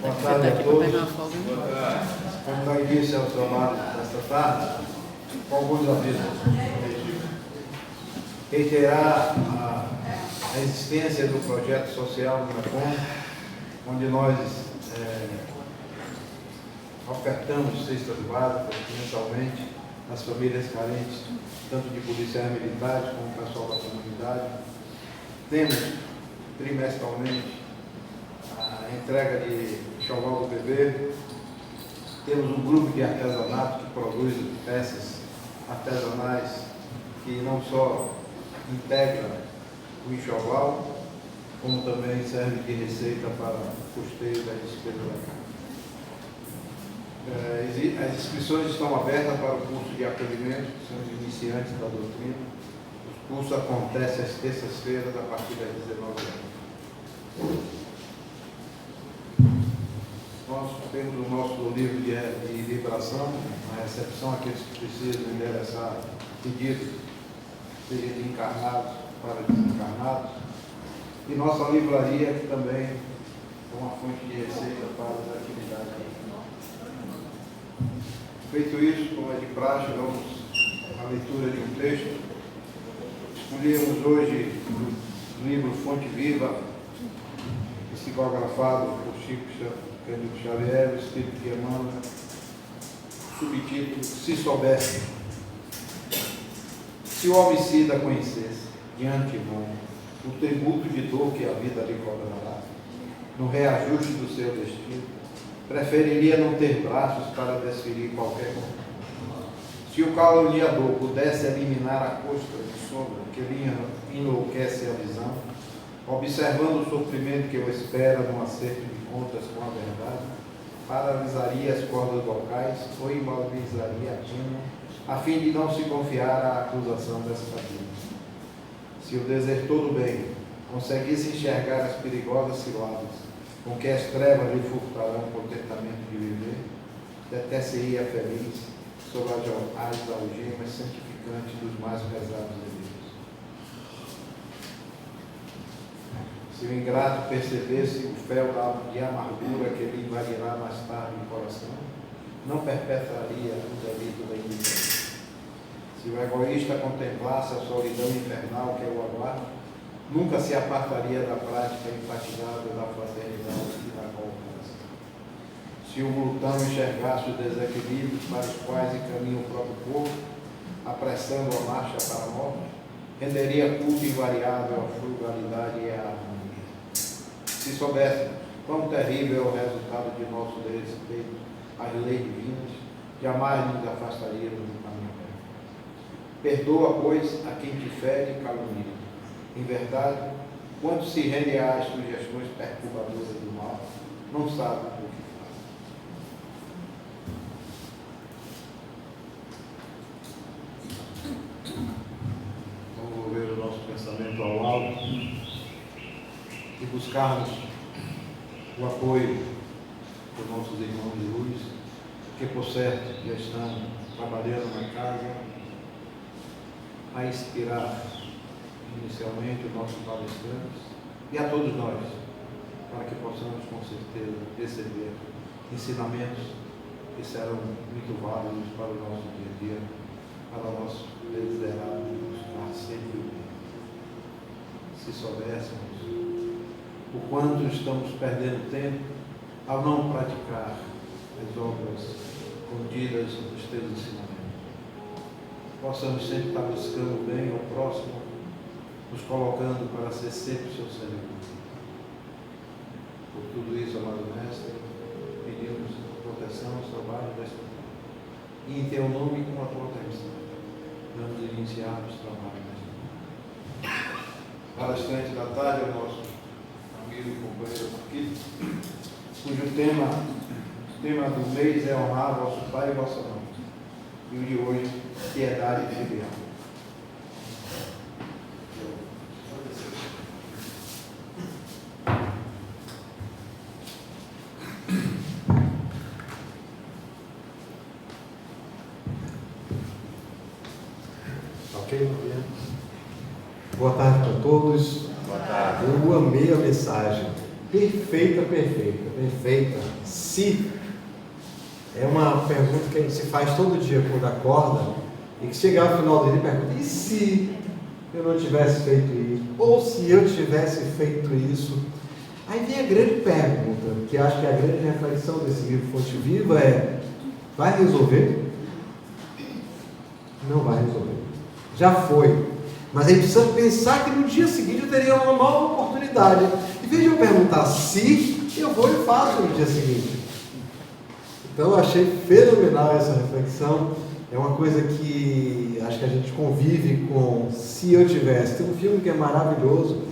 Boa tarde a todos. Vamos dar início ao trabalho desta tarde com alguns avisos. Reiterar a existência do projeto social do MECOM, onde nós ofertamos cestas básicas mensalmente às famílias carentes, tanto de policiais militares como pessoal da comunidade. Temos trimestralmente a entrega de enxoval do bebê. Temos um grupo de artesanato que produz peças artesanais que não só integra o enxoval, como também serve de receita para custeio da despesa da casa. As inscrições estão abertas para o curso de acolhimento, que são os iniciantes da doutrina. O curso acontece às terças-feiras, a partir das 19 horas. Nós temos o nosso livro de liberação, na recepção, aqueles que precisam endereçar pedidos, seja de encarnados para desencarnados. E nossa livraria, que também é uma fonte de receita para as atividades. Feito isso, como é de praxe, vamos à leitura de um texto. Escolhemos hoje o livro Fonte Viva, psicografado por Chico Cândido Xavier, o Espírito de Emmanuel, subtítulo: Se soubesse. Se o homicida conhecesse de antemão o tributo de dor que a vida lhe cobrará, no reajuste do seu destino, preferiria não ter braços para desferir qualquer coisa. Se o caluniador pudesse eliminar a costra de sombra que lhe enlouquece a visão, observando o sofrimento que o espera num acerto de contas com a verdade, paralisaria as cordas vocais ou imobilizaria a pena, a fim de não se confiar à acusação desta vida. Se o desertor do bem conseguisse enxergar as perigosas ciladas com que as trevas lhe furtarão o contentamento de viver, deter-se-ia feliz sob as algemas santificantes dos mais pesados delírios. Se o ingrato percebesse o fel de amargura que lhe invadirá mais tarde o coração, não perpetraria o delito da iniquidade. Se o egoísta contemplasse a solidão infernal que o aguarda, nunca se apartaria da prática infatigável da fraternidade e da cooperação. Se o glutão enxergasse os desequilíbrios para os quais encaminha o próprio corpo, apressando a marcha para a morte, renderia culto invariável à frugalidade e à harmonia. Se soubesse quão terrível é o resultado de nosso desrespeito às leis divinas, jamais nos afastaríamos do caminho reto. Perdoa, pois, a quem te fere e calunia. Em verdade, quando se rende às sugestões perturbadoras do mal, não sabe o que faz. Vamos volver o nosso pensamento ao alto e buscarmos o apoio dos nossos irmãos de luz, que por certo já estão trabalhando na casa a inspirar inicialmente os nossos palestrantes e a todos nós, para que possamos com certeza receber ensinamentos que serão muito válidos para o nosso dia a dia, para o nosso desiderado de buscar sempre o bem. Se soubéssemos o quanto estamos perdendo tempo ao não praticar as obras contidas nos teus ensinamentos, possamos sempre estar buscando o bem ao próximo, nos colocando para ser sempre seu servidor. Por tudo isso, amado Mestre, pedimos proteção aos trabalhos desta tarde. E em teu nome, com a tua permissão, vamos iniciar os trabalhos desta tarde. Palestrante da tarde é o nosso amigo e companheiro aqui, cujo tema do mês é honrar vosso pai e vossa mãe. E o de hoje, piedade filial. Boa tarde para todos. Boa tarde. Eu amei a mensagem Perfeita, perfeita, perfeita. Se é uma pergunta que a gente se faz todo dia quando acorda e que chega ao final dele e pergunta: e se eu não tivesse feito isso? Ou se eu tivesse feito isso? Aí vem a grande pergunta, que acho que é a grande reflexão desse livro Fonte Viva é: vai resolver? Não vai resolver. Já foi. Mas a gente precisa pensar que no dia seguinte eu teria uma nova oportunidade. Em vez de eu perguntar se, eu vou e faço no dia seguinte. Então eu achei fenomenal essa reflexão. É uma coisa que acho que a gente convive com se eu tivesse. Tem um filme que é maravilhoso,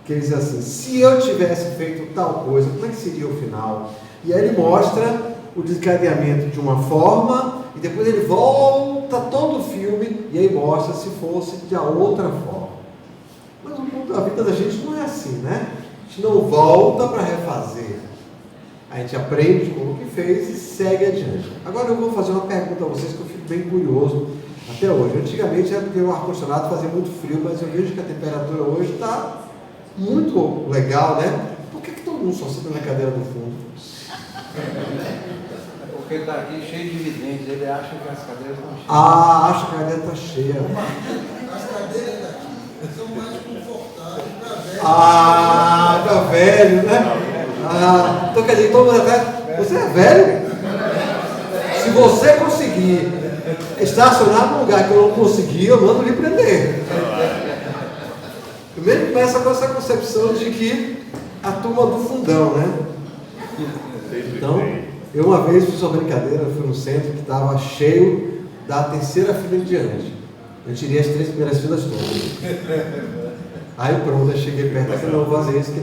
que ele diz assim: se eu tivesse feito tal coisa, como é que seria o final? E aí ele mostra o desencadeamento de uma forma, e depois ele volta todo o filme, e aí mostra se fosse de outra forma. Mas o ponto da vida da gente não é assim, né? A gente não volta para refazer. A gente aprende com o que fez e segue adiante. Agora eu vou fazer uma pergunta a vocês que eu fico bem curioso até hoje. Antigamente era porque o ar-condicionado fazia muito frio, mas eu vejo que a temperatura hoje está muito legal, né? Por que todo mundo só senta na cadeira do fundo? Porque está aqui cheio de videntes, ele acha que as cadeiras estão cheias. Acha que a cadeira está cheia. As cadeiras daqui são mais confortáveis para velho. Tá velho, né? Então quer dizer, todo mundo é velho. Você é velho? Se você conseguir estacionar num lugar que eu não consegui, eu mando lhe prender. Primeiro começa com essa concepção de que a turma do fundão, né? Então, eu uma vez fiz uma brincadeira, fui no centro que estava cheio da terceira fila em diante. Eu tirei as 3 primeiras filas todas. Aí pronto, eu cheguei perto aqui, não vou fazer isso, que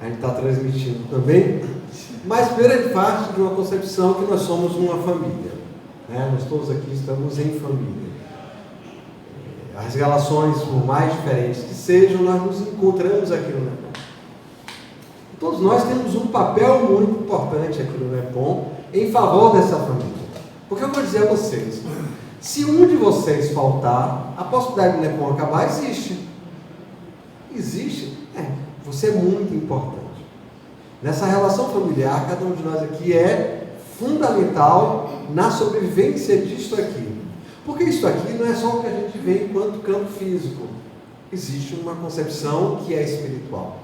a gente está transmitindo também. Mas primeiro ele parte de uma concepção que nós somos uma família, né? Nós todos aqui estamos em família. As relações, por mais diferentes que sejam, nós nos encontramos aqui no NEPOM. Todos nós temos um papel muito importante aqui no NEPOM em favor dessa família. Porque eu vou dizer a vocês, se um de vocês faltar, a possibilidade do NEPOM acabar existe. Existe? Você é muito importante. Nessa relação familiar, cada um de nós aqui é fundamental na sobrevivência disto aqui. Porque isso aqui não é só o que a gente vê enquanto campo físico. Existe uma concepção que é espiritual.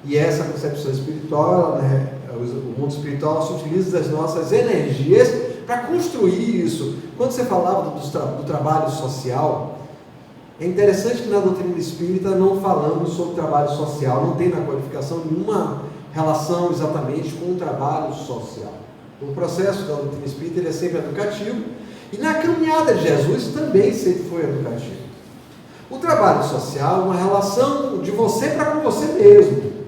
E essa concepção espiritual, o mundo espiritual, se utiliza das nossas energias para construir isso. Quando você falava do trabalho social, é interessante que na doutrina espírita não falamos sobre trabalho social, não tem na qualificação nenhuma relação exatamente com o trabalho social. O processo da doutrina espírita ele é sempre educativo, e na caminhada de Jesus também sempre foi educativo. O trabalho social é uma relação de você para com você mesmo.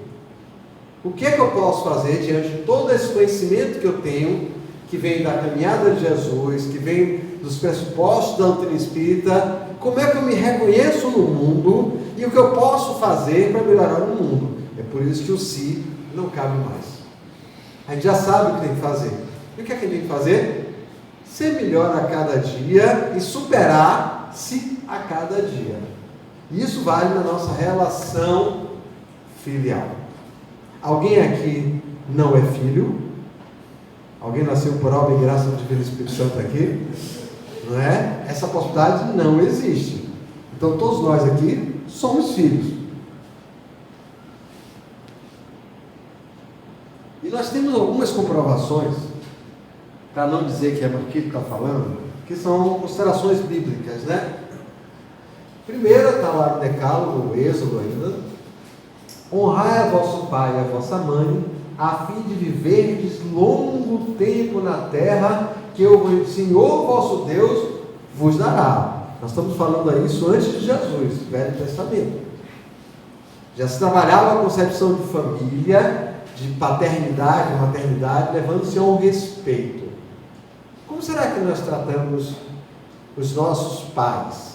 O que é que eu posso fazer diante de todo esse conhecimento que eu tenho, que vem da caminhada de Jesus, que vem dos pressupostos da doutrina espírita? Como é que eu me reconheço no mundo e o que eu posso fazer para melhorar o mundo? É por isso que o si não cabe mais. A gente já sabe o que tem que fazer. E o que é que tem que fazer? Ser melhor a cada dia e superar-se a cada dia. Isso vale na nossa relação filial. Alguém aqui não é filho? Alguém nasceu por obra e graça do Divino Espírito Santo aqui? Não é? Essa possibilidade não existe. Então todos nós aqui somos filhos. E nós temos algumas comprovações, para não dizer que é aquilo que está falando, que são considerações bíblicas, né? Primeiro está lá no Decálogo, no Êxodo ainda: honrai a vosso pai e a vossa mãe, a fim de viverdes longo tempo na terra que o Senhor vosso Deus vos dará. Nós estamos falando isso antes de Jesus, Velho Testamento. Já se trabalhava a concepção de família, de paternidade, maternidade, levando-se ao respeito. Como será que nós tratamos os nossos pais?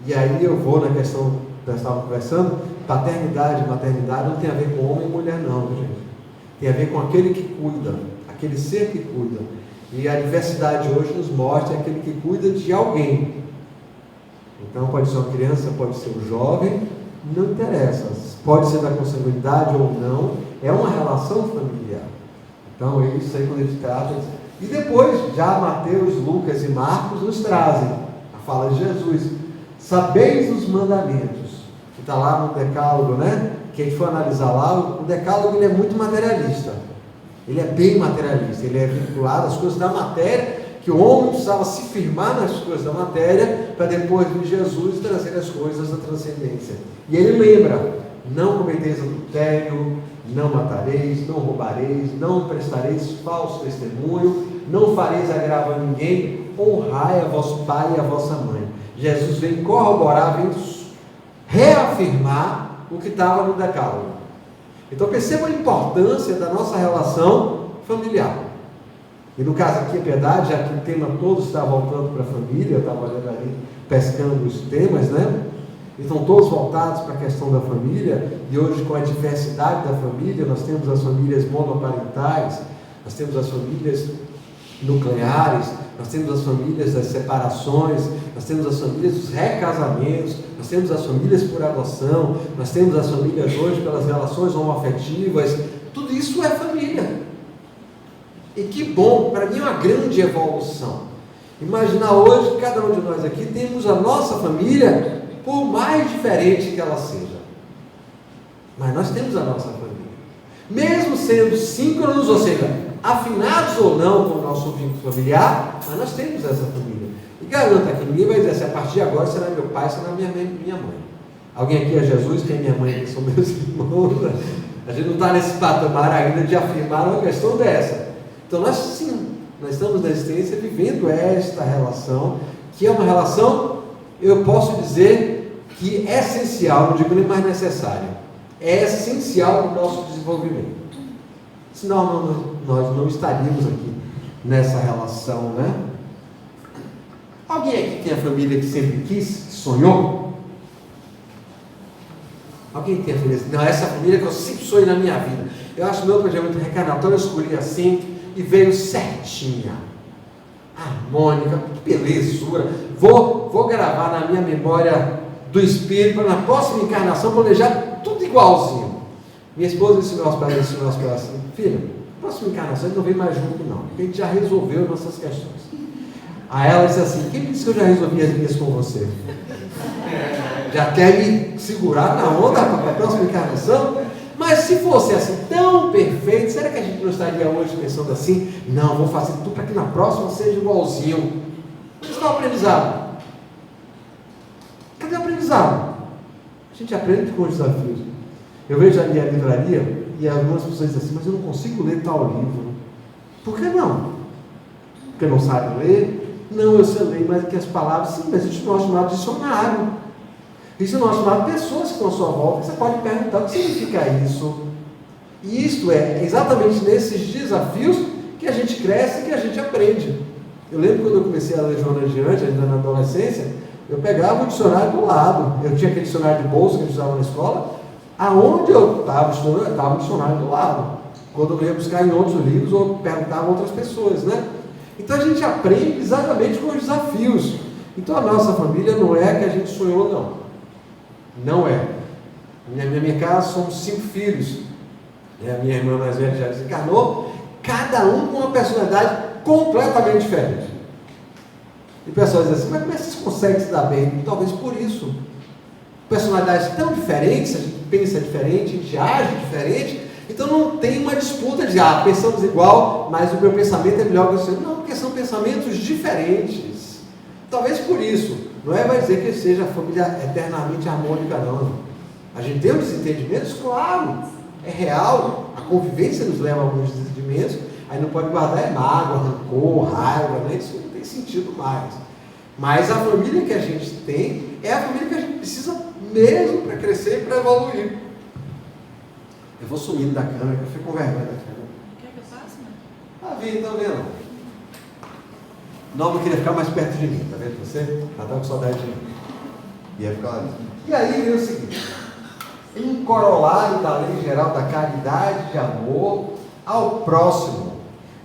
E aí eu vou na questão que nós estávamos conversando: paternidade e maternidade não tem a ver com homem e mulher não, gente. Tem a ver com aquele que cuida, aquele ser que cuida. E a diversidade hoje nos mostra aquele que cuida de alguém. Então pode ser uma criança, pode ser um jovem, não interessa. Pode ser da consanguinidade ou não, é uma relação familiar. Então, é isso aí quando ele trata. E depois, já Mateus, Lucas e Marcos nos trazem a fala de Jesus. Sabeis os mandamentos, que está lá no Decálogo, né? Que a gente for analisar lá, o Decálogo ele é muito materialista. Ele é bem materialista, ele é vinculado às coisas da matéria, que o homem precisava se firmar nas coisas da matéria, para depois vir Jesus trazer as coisas da transcendência. E ele lembra: não cometeis adultério, não matareis, não roubareis, não prestareis falso testemunho, não fareis agravo a ninguém, honrai a vosso pai e a vossa mãe. Jesus vem corroborar, vem reafirmar o que estava no Decálogo. Então perceba a importância da nossa relação familiar. E no caso aqui a piedade, já que o tema todo está voltando para a família, eu estava olhando ali, pescando os temas, né? Estão todos voltados para a questão da família, e hoje com a diversidade da família, nós temos as famílias monoparentais, nós temos as famílias nucleares, nós temos as famílias das separações, nós temos as famílias dos recasamentos, nós temos as famílias por adoção, nós temos as famílias hoje pelas relações homoafetivas. Tudo isso é família. E que bom, para mim é uma grande evolução. Imaginar hoje que cada um de nós aqui temos a nossa família, por mais diferente que ela seja. Mas nós temos a nossa família. Mesmo sendo síncronos, ou seja, afinados ou não com o nosso vínculo familiar, mas nós temos essa família. E garanto aqui, ninguém vai dizer assim: a partir de agora será meu pai, será minha mãe. Alguém aqui é Jesus, quem é minha mãe, quem são meus irmãos? A gente não está nesse patamar ainda de afirmar uma questão dessa. Então nós sim, nós estamos na existência vivendo esta relação, que é uma relação, eu posso dizer que é essencial, não digo nem mais necessária, é essencial para o nosso desenvolvimento. Senão nós não estaríamos aqui nessa relação, né? Alguém aqui tem a família que sempre quis, que sonhou? Alguém tem a família? Não, essa família que eu sempre sonhei na minha vida. Eu acho que meu planejamento reencarnatório eu escolhi assim e veio certinha, harmônica, que belezura. Vou gravar na minha memória do espírito para na próxima encarnação planejar tudo igualzinho. Minha esposa ensinou aos pais assim: filha, próxima encarnação a gente não vem mais junto não, porque a gente já resolveu nossas questões. Aí ela disse assim: quem me disse que eu já resolvi as minhas com você? Já quer me segurar na onda para a próxima encarnação? Mas se fosse assim tão perfeito, será que a gente não estaria hoje pensando assim: não, vou fazer tudo para que na próxima seja igualzinho? Onde está o aprendizado? Cadê o aprendizado? A gente aprende com os desafios. Eu vejo ali a livraria e algumas pessoas dizem assim: mas eu não consigo ler tal livro. Por que não? Porque não sabe ler? Não, eu sei ler, mas que as palavras, sim, mas existe o nosso chamado dicionário. Existe o nosso chamado pessoas que estão à sua volta. Você pode perguntar: o que significa isso? E isto é exatamente nesses desafios que a gente cresce e que a gente aprende. Eu lembro quando eu comecei a ler Joana Diante, ainda na adolescência, eu pegava o dicionário do lado. Eu tinha aquele dicionário de bolsa que a gente usava na escola. Aonde eu estava estudando, eu estava o dicionário do lado. Quando eu ia buscar em outros livros, eu perguntava a outras pessoas, né? Então a gente aprende exatamente com os desafios. Então a nossa família não é a que a gente sonhou, não. Não é. Na minha casa somos 5 filhos. A minha irmã mais velha já desencarnou. Cada um com uma personalidade completamente diferente. E o pessoal diz assim: mas como é que vocês conseguem se dar bem? Talvez por isso. Personalidades tão diferentes, a gente pensa diferente, a gente age diferente, então não tem uma disputa de pensamos igual, mas o meu pensamento é melhor que o seu. Não, porque são pensamentos diferentes. Talvez por isso. Não vai dizer que seja a família eternamente harmônica, não. A gente tem os desentendimentos, claro, é real, a convivência nos leva a alguns desentendimentos, aí não pode guardar mágoa, rancor, raiva, né? Isso não tem sentido mais. Mas a família que a gente tem é a família que a gente precisa mesmo para crescer e para evoluir. Eu vou sumindo da câmera, eu fico com vergonha da câmera. Quer que eu faça, né? Tá vendo? Não, eu queria ficar mais perto de mim, tá vendo você? Já estava com saudade de mim. Ia ficar ali. E aí vem o seguinte: um corolário da lei geral da caridade de amor ao próximo,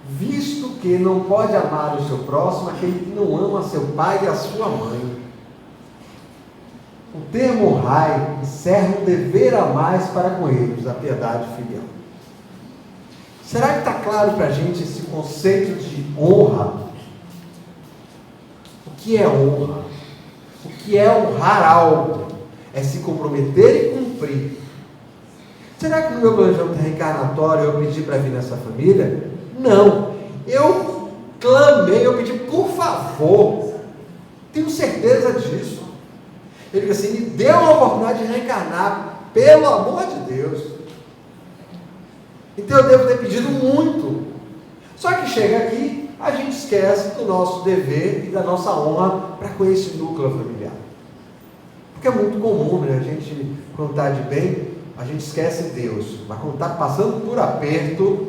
visto que não pode amar o seu próximo aquele que não ama seu pai e a sua mãe. O termo honrai encerra um dever a mais para com eles, a piedade filial. Será que está claro para a gente esse conceito de honra? O que é honra? O que é honrar algo? É se comprometer e cumprir. Será que no meu planejamento reencarnatório eu pedi para vir nessa família? Não. Eu clamei, eu pedi, por favor. Tenho certeza disso. Ele disse assim, me dê uma oportunidade de reencarnar, pelo amor de Deus. Então eu devo ter pedido muito. Só que chega aqui, a gente esquece do nosso dever e da nossa honra para com esse núcleo familiar. Porque é muito comum, né? A gente, quando está de bem, a gente esquece Deus. Mas quando está passando por aperto,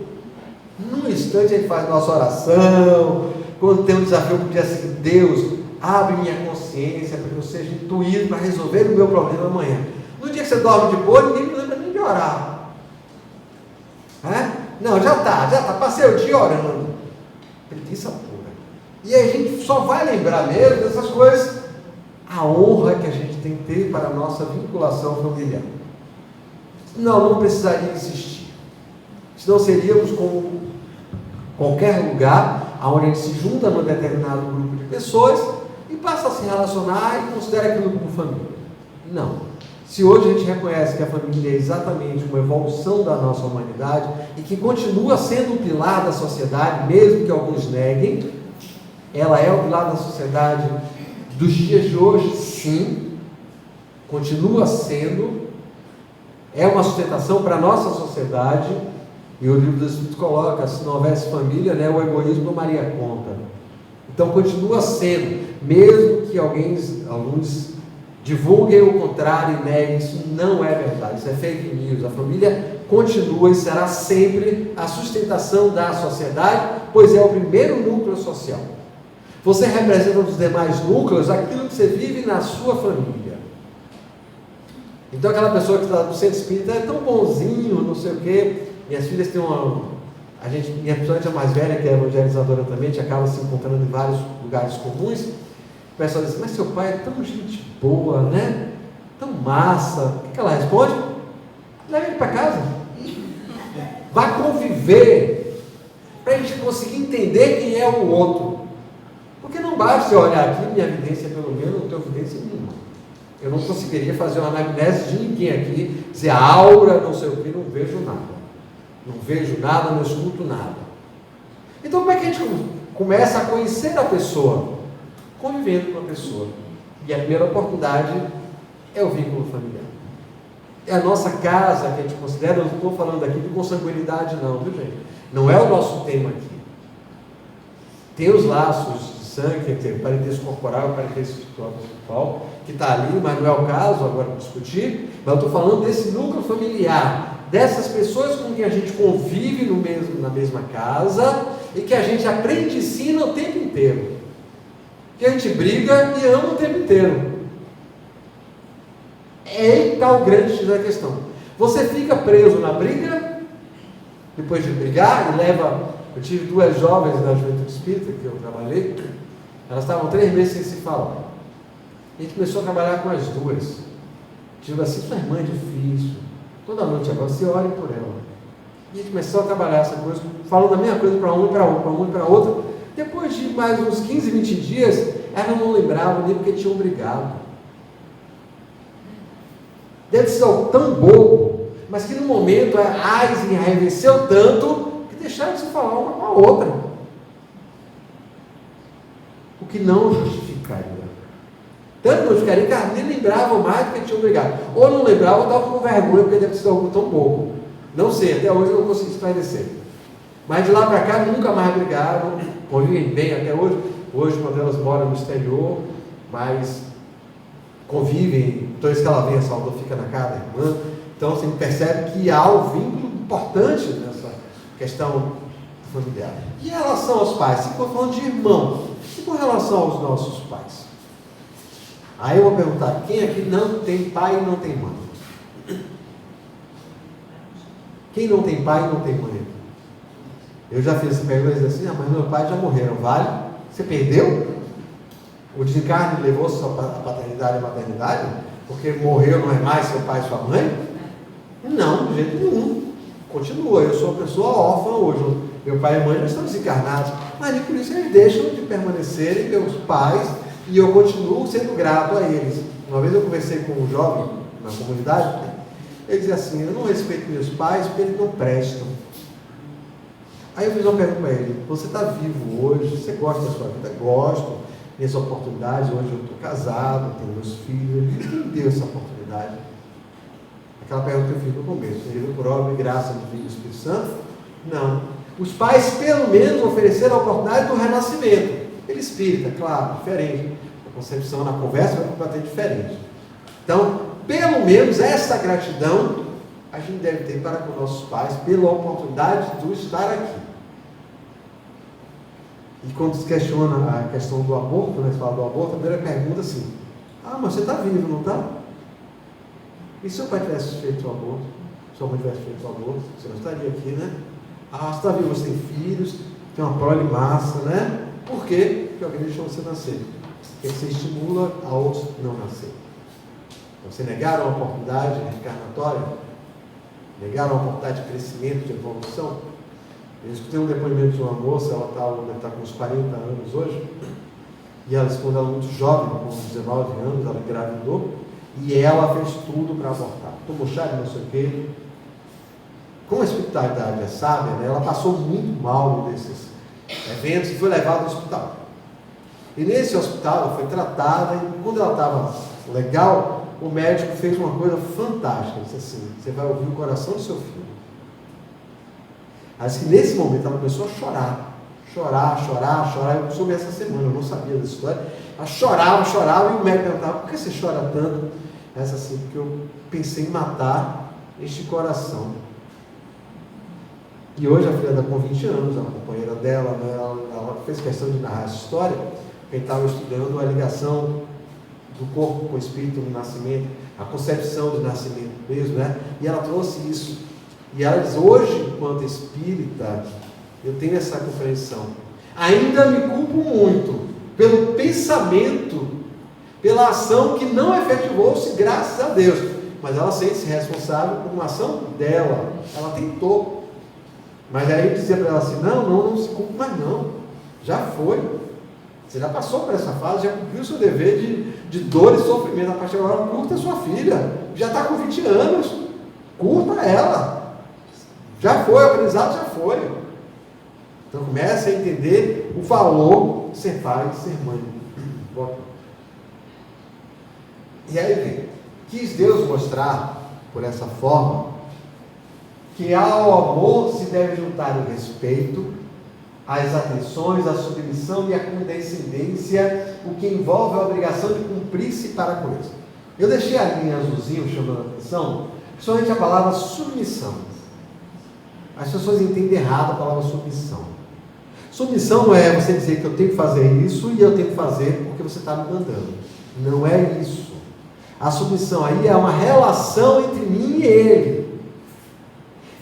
num instante a gente faz nossa oração. Quando tem um desafio para o dia seguinte, Deus, abre minha consciência para que eu seja intuído para resolver o meu problema amanhã. No dia que você dorme de boa, ninguém me lembra nem de orar. Não, já está, passei o dia orando. Preguiça pura. E aí a gente só vai lembrar mesmo dessas coisas, a honra que a gente tem que ter para a nossa vinculação familiar. Não precisaria insistir. Senão seríamos como qualquer lugar onde a gente se junta num determinado grupo de pessoas e passa a se relacionar e considera aquilo como família. Não. Se hoje a gente reconhece que a família é exatamente uma evolução da nossa humanidade e que continua sendo o pilar da sociedade, mesmo que alguns neguem, ela é o pilar da sociedade dos dias de hoje, sim, continua sendo, é uma sustentação para a nossa sociedade, e o livro dos Espíritos coloca, se não houvesse família, né, o egoísmo tomaria conta. Então continua sendo, mesmo que alguns divulguem o contrário e neguem, isso não é verdade, isso é fake news. A família continua e será sempre a sustentação da sociedade, pois é o primeiro núcleo social. Você representa dos demais núcleos aquilo que você vive na sua família. Então aquela pessoa que está no centro espírita é tão bonzinho, não sei o quê. Minhas filhas têm minha principalmente a mais velha, que é evangelizadora também, a gente acaba se encontrando em vários lugares comuns. O pessoal diz, mas seu pai é tão gente boa, né? Tão massa. O que ela responde? Leva ele para casa. Vá conviver, para a gente conseguir entender quem é o outro. Porque não basta eu olhar aqui, minha evidência pelo menos, não tenho evidência nenhuma. Eu não conseguiria fazer uma anamnese de ninguém aqui, dizer a aura, não sei o que, não vejo nada. Não vejo nada, não escuto nada. Então como é que a gente começa a conhecer a pessoa? Convivendo com a pessoa. E a primeira oportunidade é o vínculo familiar. É a nossa casa que a gente considera, eu não estou falando aqui de consanguinidade não, viu gente? Não é o nosso tema aqui. Tem os laços de sangue, quer dizer, o parentesco corporal, o parentesco espiritual, que está ali, mas não é o caso agora para discutir, mas eu estou falando desse núcleo familiar, dessas pessoas com quem a gente convive na mesma casa e que a gente aprende e ensina o tempo inteiro. Que a gente briga e ama o tempo inteiro. É aí que está o grande X da questão. Você fica preso na briga, depois de brigar, e leva. Eu tive 2 jovens da Juventude Espírita que eu trabalhei, elas estavam 3 meses sem se falar. A gente começou a trabalhar com as 2. Digo assim, sua irmã é difícil. Toda noite agora, você ore por ela. E a gente começou a trabalhar essa coisa, falando a mesma coisa para um e para outro, para um e para outro. Depois de mais uns 15, 20 dias, ela não lembrava nem porque tinham brigado. Deve ser algo tão bobo, mas que no momento a AIS enraiveceu tanto que deixaram de se falar uma com a outra. O que não justificaria. Tanto não justificaria que elas nem lembravam mais porque tinham brigado. Ou não lembravam, ou estavam com vergonha porque deve ser algo tão bobo. Não sei, até hoje eu não consegui esclarecer. Mas de lá para cá nunca mais brigaram, convivem bem até hoje. Hoje, quando elas moram no exterior, mas convivem, toda vez que ela vem a Salvador fica na casa da irmã. Então você percebe que há um vínculo importante nessa questão familiar. E em relação aos pais, se for falando de irmãos, e com relação aos nossos pais? Aí eu vou perguntar, quem aqui não tem pai e não tem mãe? Quem não tem pai e não tem mãe? Eu já fiz essa pergunta e disse assim, mas meu pai já morreram, vale? Você perdeu? O desencarne levou sua paternidade e maternidade? Porque morreu não é mais seu pai e sua mãe? Não, de jeito nenhum. continua. Eu sou uma pessoa órfã hoje. Meu pai e mãe já estão desencarnados, mas nem por isso eles deixam de permanecerem meus pais e eu continuo sendo grato a eles. Uma vez eu conversei com um jovem na comunidade, ele dizia assim: eu não respeito meus pais porque eles não prestam. Aí eu fiz uma pergunta para ele: você está vivo hoje? Você gosta da sua vida? Gosto. Minhas oportunidades, hoje eu estou casado, tenho meus filhos. Ele disse: quem deu essa oportunidade? Aquela pergunta que eu fiz no começo: ele por obra e graça do Filho do Espírito Santo? Não. Os pais pelo menos ofereceram a oportunidade do renascimento. Ele espírita, claro, diferente. A concepção na conversa vai completamente diferente. Então, pelo menos essa gratidão a gente deve ter para com nossos pais pela oportunidade de estar aqui. E quando se questiona a questão do aborto, quando se fala do aborto, a primeira pergunta é assim: ah, mas você está vivo, não está? E se seu pai tivesse feito o aborto? Se sua mãe tivesse feito o aborto, você não estaria aqui, né? Ah, você está vivo, você tem filhos, tem uma prole massa, né? Por quê? Porque alguém deixou você nascer. Porque você estimula a outros não nascer. Então, você negar uma oportunidade reencarnatória, negar uma oportunidade de crescimento, de evolução. Eu escutei um depoimento de uma moça, ela está com uns 40 anos hoje, e ela, quando ela era muito jovem, com 19 anos, ela engravidou, e ela fez tudo para abortar. Tomou chá de não sei o quê. Como a espiritualidade é sábia, né, ela passou muito mal nesses eventos e foi levada ao hospital. E nesse hospital ela foi tratada, e quando ela estava legal, o médico fez uma coisa fantástica. Ele disse assim: você vai ouvir o coração do seu filho. Assim, nesse momento ela começou a chorar. Eu soube essa semana, eu não sabia dessa história. Ela chorava, e o médico perguntava: por que você chora tanto? Essa assim: porque eu pensei em matar este coração. E hoje a filha está com 20 anos, a companheira dela, né, ela fez questão de narrar essa história, porque estava estudando a ligação do corpo com o espírito no nascimento, a concepção do nascimento mesmo, né? E ela trouxe isso. E ela diz: hoje, enquanto espírita, eu tenho essa compreensão. Ainda me culpo muito pelo pensamento, pela ação que não efetivou-se, graças a Deus. Mas ela sente-se responsável por uma ação dela. Ela tentou. Mas aí eu dizia para ela assim: não se culpe mais não. Já foi. Você já passou por essa fase, já cumpriu o seu dever de dor e sofrimento. A partir de agora, curta a sua filha. Já está com 20 anos. Curta ela. Já foi, o aprendizado já foi. Então comece a entender o valor de ser pai e ser mãe. E aí vem, quis Deus mostrar, por essa forma, que ao amor se deve juntar o respeito, as atenções, a submissão e a condescendência, o que envolve a obrigação de cumprir-se para com isso. Eu deixei a linha azulzinho chamando a atenção, somente a palavra submissão. As pessoas entendem errado a palavra submissão. Submissão não é você dizer que eu tenho que fazer isso e eu tenho que fazer porque você está me mandando. Não é isso. A submissão aí é uma relação entre mim e ele.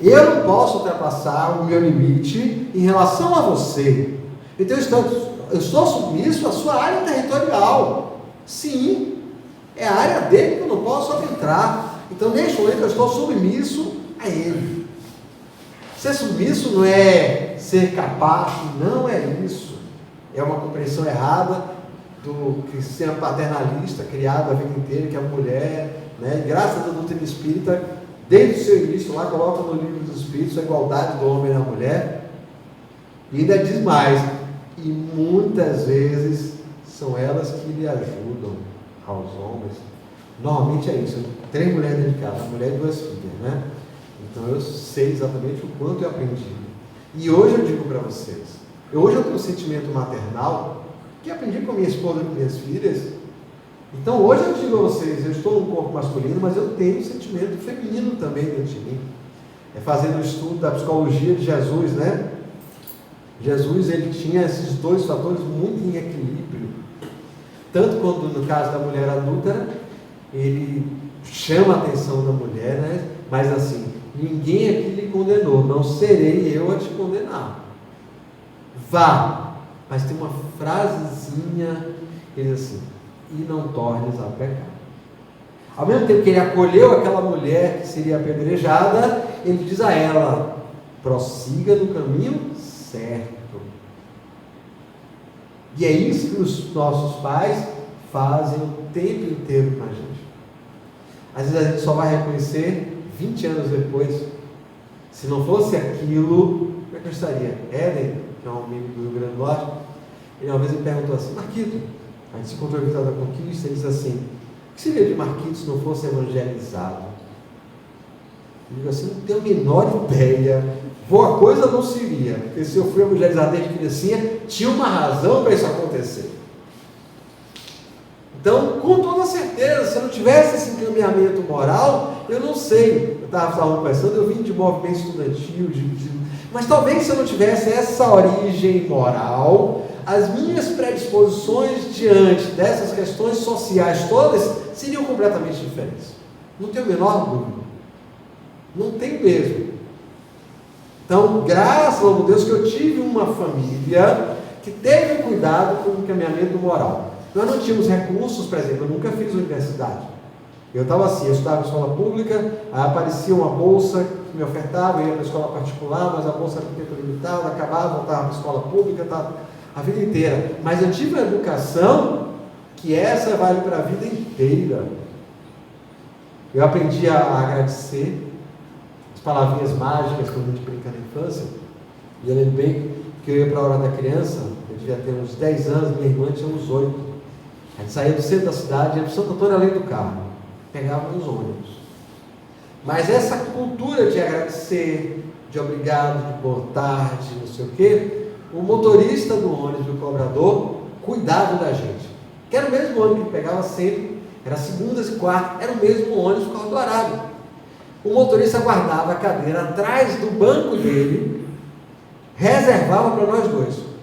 Eu não posso ultrapassar o meu limite em relação a você. Então eu estou submisso à sua área territorial. Sim, é a área dele que eu não posso adentrar. Então neste momento eu estou submisso a ele. Ser submisso não é ser capaz, não é isso. É uma compreensão errada do cristiano paternalista criado a vida inteira, que a mulher, né, graças à doutrina espírita, desde o seu início lá, coloca no livro dos Espíritos a igualdade do homem e da mulher, e ainda diz mais, e muitas vezes são elas que lhe ajudam aos homens. Normalmente é isso, 3 mulheres dentro de casa, a mulher e 2 filhas, né? Então eu sei exatamente o quanto eu aprendi. E hoje eu digo para vocês, hoje eu tenho um sentimento maternal que aprendi com minha esposa e com minhas filhas. Então hoje eu digo a vocês, eu estou num corpo masculino, mas eu tenho um sentimento feminino também dentro de mim. É fazendo o estudo da psicologia de Jesus, né? Jesus, ele tinha esses 2 fatores muito em equilíbrio. Tanto quando no caso da mulher adúltera, ele chama a atenção da mulher, né? Mas assim, ninguém aqui lhe condenou, não serei eu a te condenar. Vá. Mas tem uma frasezinha, ele diz assim: e não tornes a pecar. Ao mesmo tempo que ele acolheu aquela mulher que seria apedrejada, ele diz a ela: prossiga no caminho certo. E é isso que os nossos pais fazem o tempo inteiro com a gente. Às vezes a gente só vai reconhecer 20 anos depois. Se não fosse aquilo, como é que eu estaria? Éden, que é um amigo do Rio Grande do Norte, ele uma vez me perguntou assim: Marquito, a gente se encontrou em Vitória da Conquista, ele disse assim: o que seria de Marquito se não fosse evangelizado? Eu digo assim: não tenho a menor ideia. Boa coisa não seria, porque se eu fui evangelizado desde criancinha, tinha uma razão para isso acontecer. Então, com toda certeza, se eu não tivesse esse encaminhamento moral, eu não sei. Eu estava conversando, eu vim de movimento estudantil, mas talvez se eu não tivesse essa origem moral, as minhas predisposições diante dessas questões sociais todas seriam completamente diferentes. Não tenho a menor dúvida. Não tem mesmo. Então, graças ao Deus que eu tive uma família que teve cuidado com o encaminhamento moral. Nós não tínhamos recursos, por exemplo, eu nunca fiz universidade. Eu estava assim, eu estudava em escola pública, aí aparecia uma bolsa que me ofertava, eu ia para a escola particular, mas a bolsa era tempo limitado, acabava, voltava para a escola pública, a vida inteira. Mas eu tive uma educação que essa vale para a vida inteira. Eu aprendi a agradecer, as palavrinhas mágicas quando a gente brinca na infância. E eu lembrei que eu ia para a hora da criança, eu devia ter uns 10 anos, minha irmã tinha uns 8. A gente saía do centro da cidade, ia para o Santo Antônio além do carro, pegava os ônibus. Mas essa cultura de agradecer, de obrigado, de boa tarde, não sei o quê, o motorista do ônibus, o cobrador, cuidava da gente. Que era o mesmo ônibus que pegava sempre, era segundas e quartas, era o mesmo ônibus por causa do horário. O motorista guardava a cadeira atrás do banco dele, reservava para nós dois.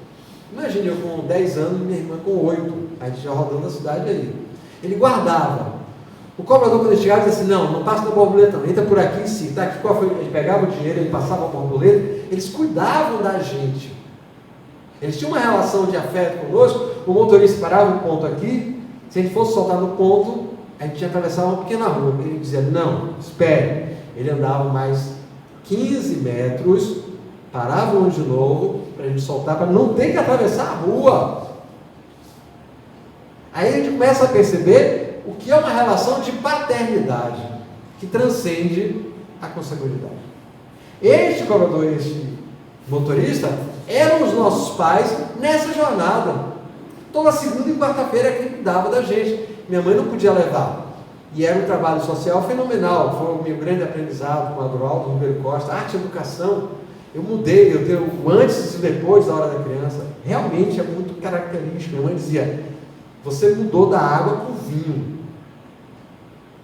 Imagine eu com 10 anos e minha irmã com 8, a gente já rodando a cidade ali. Ele guardava. O cobrador, quando ele chegava, dizia assim: não passa da borboleta, não, entra por aqui sim, tá aqui qual foi? Ele pegava o dinheiro, ele passava a borboleta, eles cuidavam da gente. Eles tinham uma relação de afeto conosco. O motorista parava um ponto aqui, se a gente fosse soltar no ponto, a gente ia atravessar uma pequena rua. Ele dizia: não, espere. Ele andava mais 15 metros, parava onde de novo, para a gente soltar, para não ter que atravessar a rua. Aí a gente começa a perceber o que é uma relação de paternidade, que transcende a consanguinidade. Este cobrador, este motorista, eram os nossos pais nessa jornada. Toda segunda e quarta-feira que cuidava da gente. Minha mãe não podia levar. E era um trabalho social fenomenal. Foi o meu grande aprendizado com o Adroaldo Ribeiro Costa, arte e educação. Eu mudei, eu tenho o antes e o depois da hora da criança. Realmente é muito característico. Minha mãe dizia: você mudou da água para o vinho.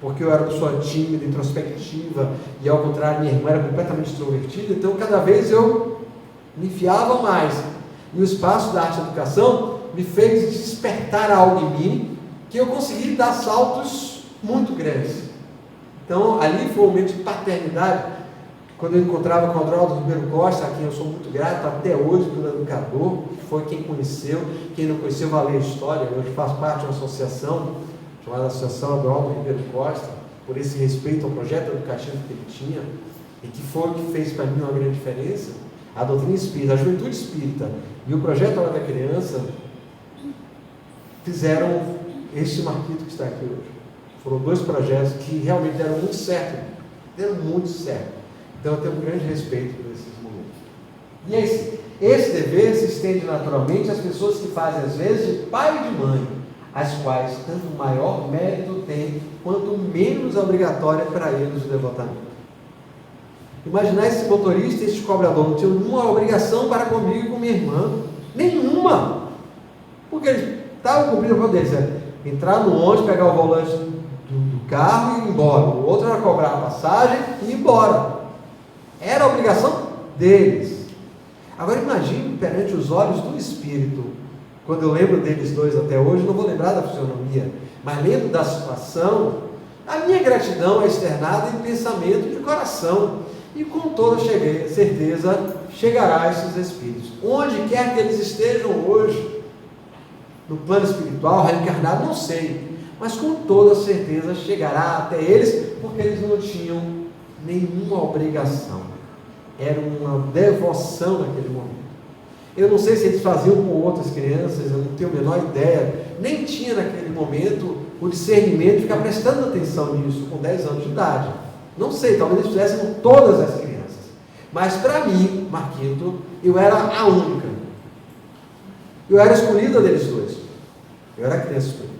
Porque eu era uma pessoa tímida, introspectiva, e ao contrário, minha irmã era completamente extrovertida, então cada vez eu me enfiava mais. E o espaço da arte e educação me fez despertar algo em mim, que eu consegui dar saltos muito grandes. Então, ali foi um momento de paternidade. Quando eu encontrava com o Adroaldo Ribeiro Costa, a quem eu sou muito grato até hoje, pelo educador, que foi quem conheceu, quem não conheceu vai ler a história. Hoje faço parte de uma associação chamada Associação Adroaldo Ribeiro Costa, por esse respeito ao projeto educativo que ele tinha, e que foi o que fez para mim uma grande diferença. A doutrina espírita, a juventude espírita e o projeto Hora da Criança fizeram este Marquito que está aqui hoje. Foram dois projetos que realmente deram muito certo. Deram muito certo. Então eu tenho um grande respeito por esses momentos. E esse dever se estende naturalmente às pessoas que fazem, às vezes, de pai e de mãe, as quais tanto maior mérito têm, quanto menos obrigatório é para eles o devotamento. Imaginar esse motorista, esse cobrador, não tinha nenhuma obrigação para comigo e com minha irmã. Nenhuma! Porque eles estavam cumprindo o papel deles, entrar no ônibus, pegar o volante do carro e ir embora. O outro era cobrar a passagem e ir embora. Era a obrigação deles. Agora imagine perante os olhos do Espírito. Quando eu lembro deles dois até hoje, não vou lembrar da fisionomia, mas lembro da situação, a minha gratidão é externada em pensamento de coração. E com toda certeza chegará a esses espíritos. Onde quer que eles estejam hoje, no plano espiritual, reencarnado, não sei. mas com toda certeza chegará até eles, porque eles não tinham nenhuma obrigação. Era uma devoção naquele momento. Eu não sei se eles faziam com outras crianças, eu não tenho a menor ideia, nem tinha naquele momento o discernimento de ficar prestando atenção nisso com 10 anos de idade. Não sei, talvez eles fizessem com todas as crianças. Mas para mim, Marquito, eu era a única. Eu era escolhida deles dois. Eu era criança escolhida.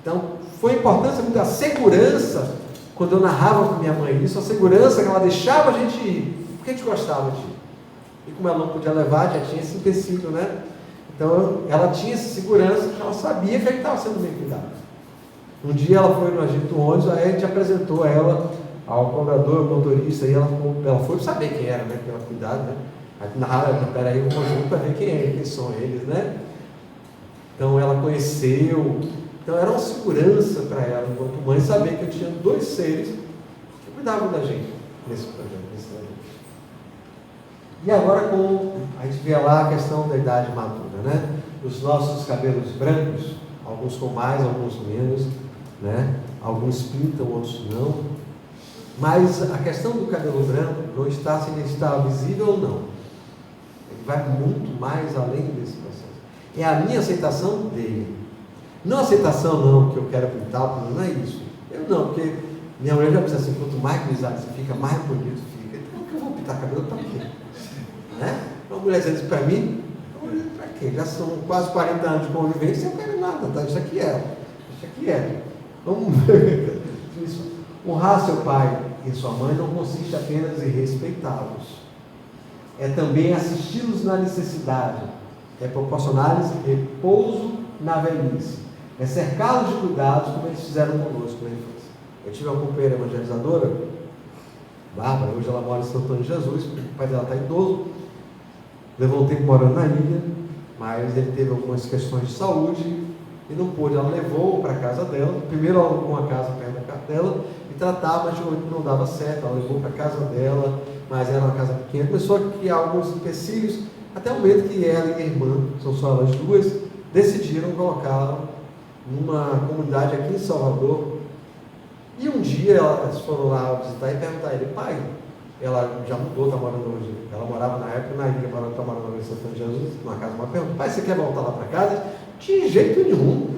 Então, foi a importância muito da segurança, quando eu narrava com minha mãe isso, a segurança que ela deixava a gente ir, porque a gente gostava de ir. E como ela não podia levar, já tinha esse empecilho, né? Então, ela tinha essa segurança, ela sabia que a gente estava sendo bem cuidado. Um dia ela foi no agente do ônibus, aí a gente apresentou ela ao cobrador, ao motorista, e ela foi saber quem era, né? Pela cuidado, né? Aí narrava, peraí, eu vou junto para ver quem são eles, né? Então ela conheceu, então era uma segurança para ela, enquanto mãe, saber que eu tinha dois seres que cuidavam da gente nesse projeto. E agora, a gente vê lá a questão da idade madura, né? Os nossos cabelos brancos, alguns com mais, alguns menos, né? Alguns pintam, outros não. Mas a questão do cabelo branco não está se ele está visível ou não. Ele vai muito mais além desse processo. É a minha aceitação dele. Não aceitação não, que eu quero pintar, não é isso. Eu não, porque minha mulher já pensa assim, quanto mais grisalho você fica, mais bonito fica. Então, por que eu vou pintar cabelo para quê? Né? Uma mulher diz para mim, para quê? Já são quase 40 anos de convivência, eu não quero nada, tá? Isso aqui é. Vamos ver. Honrar seu pai e sua mãe não consiste apenas em respeitá-los. É também assisti-los na necessidade. É proporcionar-lhes repouso na velhice. É cercá-los de cuidados, como eles fizeram conosco na infância. Eu tive uma companheira evangelizadora, Bárbara, hoje ela mora em Santo Antônio de Jesus, o pai dela está idoso, levou um tempo morando na ilha, mas ele teve algumas questões de saúde e não pôde. Ela levou para a casa dela, primeiro ela alugou uma casa perto da casa dela e tratava, mas não dava certo. Ela levou para a casa dela, mas era uma casa pequena, começou a criar alguns empecilhos, até o momento que ela e a irmã, são só elas duas, decidiram colocá-la numa comunidade aqui em Salvador. E um dia elas foram lá visitar e perguntar a ele, pai, ela já mudou, está morando hoje, ela morava na época na ilha, agora está morando em Santo Antônio de Jesus, numa casa, uma pergunta, pai, você quer voltar lá para casa? De jeito nenhum.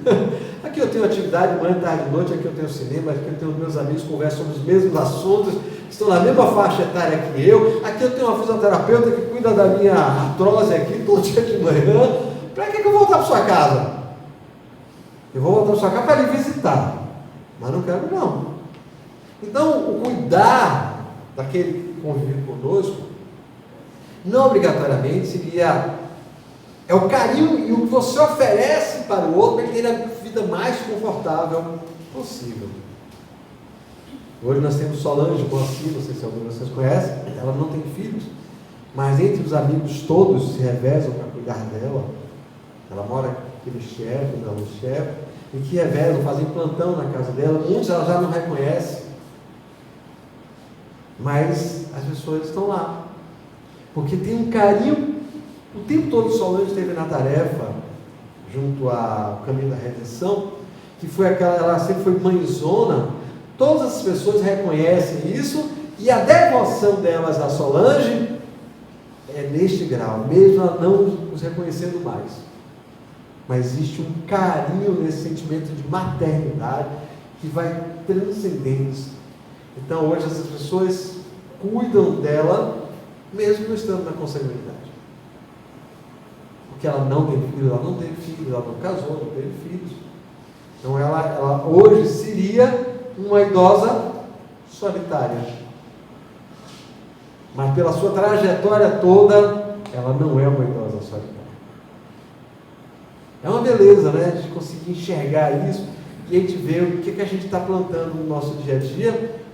Aqui eu tenho atividade manhã, tarde e noite, aqui eu tenho cinema, aqui eu tenho meus amigos que conversam sobre os mesmos assuntos, estão na mesma faixa etária que eu, aqui eu tenho uma fisioterapeuta que cuida da minha artrose aqui todo dia de manhã. Para que eu vou voltar para sua casa? Eu vou voltar para sua casa para lhe visitar, mas não quero não. Então, o cuidar daquele que convive conosco, não obrigatoriamente seria, é o carinho e o que você oferece para o outro para ele ter a vida mais confortável possível. Hoje nós temos Solange Moacir, não sei se algum de vocês conhece, ela não tem filhos, mas entre os amigos todos se revezam para cuidar dela. Ela mora aqui no chefe, e que revezam, fazem plantão na casa dela. Muitos ela já não reconhece, mas as pessoas estão lá, porque tem um carinho. O tempo todo Solange esteve na tarefa, junto ao Caminho da Redenção, que foi aquela, ela sempre foi mãezona. Todas as pessoas reconhecem isso, e a devoção delas a Solange é neste grau, mesmo ela não os reconhecendo mais. Mas existe um carinho nesse sentimento de maternidade que vai transcendendo isso. Então hoje essas pessoas cuidam dela, mesmo não estando na consanguinidade. Porque ela não tem filho, ela não teve filho, ela não casou, não teve filhos. Então ela hoje seria uma idosa solitária. Mas pela sua trajetória toda, ela não é uma idosa solitária. É uma beleza, né? A gente conseguir enxergar isso e a gente ver o que a gente está plantando no nosso dia a dia.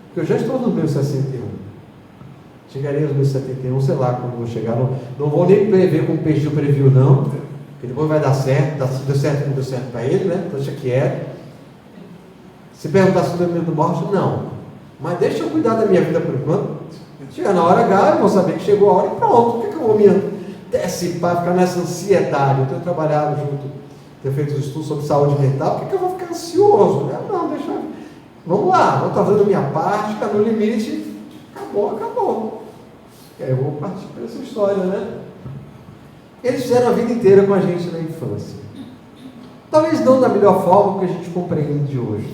Porque eu já estou nos meus 61. Chegarei aos meus 71, sei lá quando vou chegar. Não vou nem prever como o peixe previu, não. Porque depois vai dar certo. Se deu certo, não deu certo para ele, né? Então deixa quieto. Se perguntar se eu tenho medo de morte, não. Mas deixa eu cuidar da minha vida por enquanto. Chegar na hora H, eu vou saber que chegou a hora e pronto. Por que eu vou me antecipar, ficar nessa ansiedade? Eu tenho trabalhado junto, ter feito um estudo sobre saúde mental, por que eu vou ficar ansioso? Não, deixa eu... Vamos lá, vou estar fazendo a minha parte, está no limite, acabou. E aí eu vou partir para essa história, né? Eles fizeram a vida inteira com a gente na infância. Talvez não da melhor forma que a gente compreende hoje.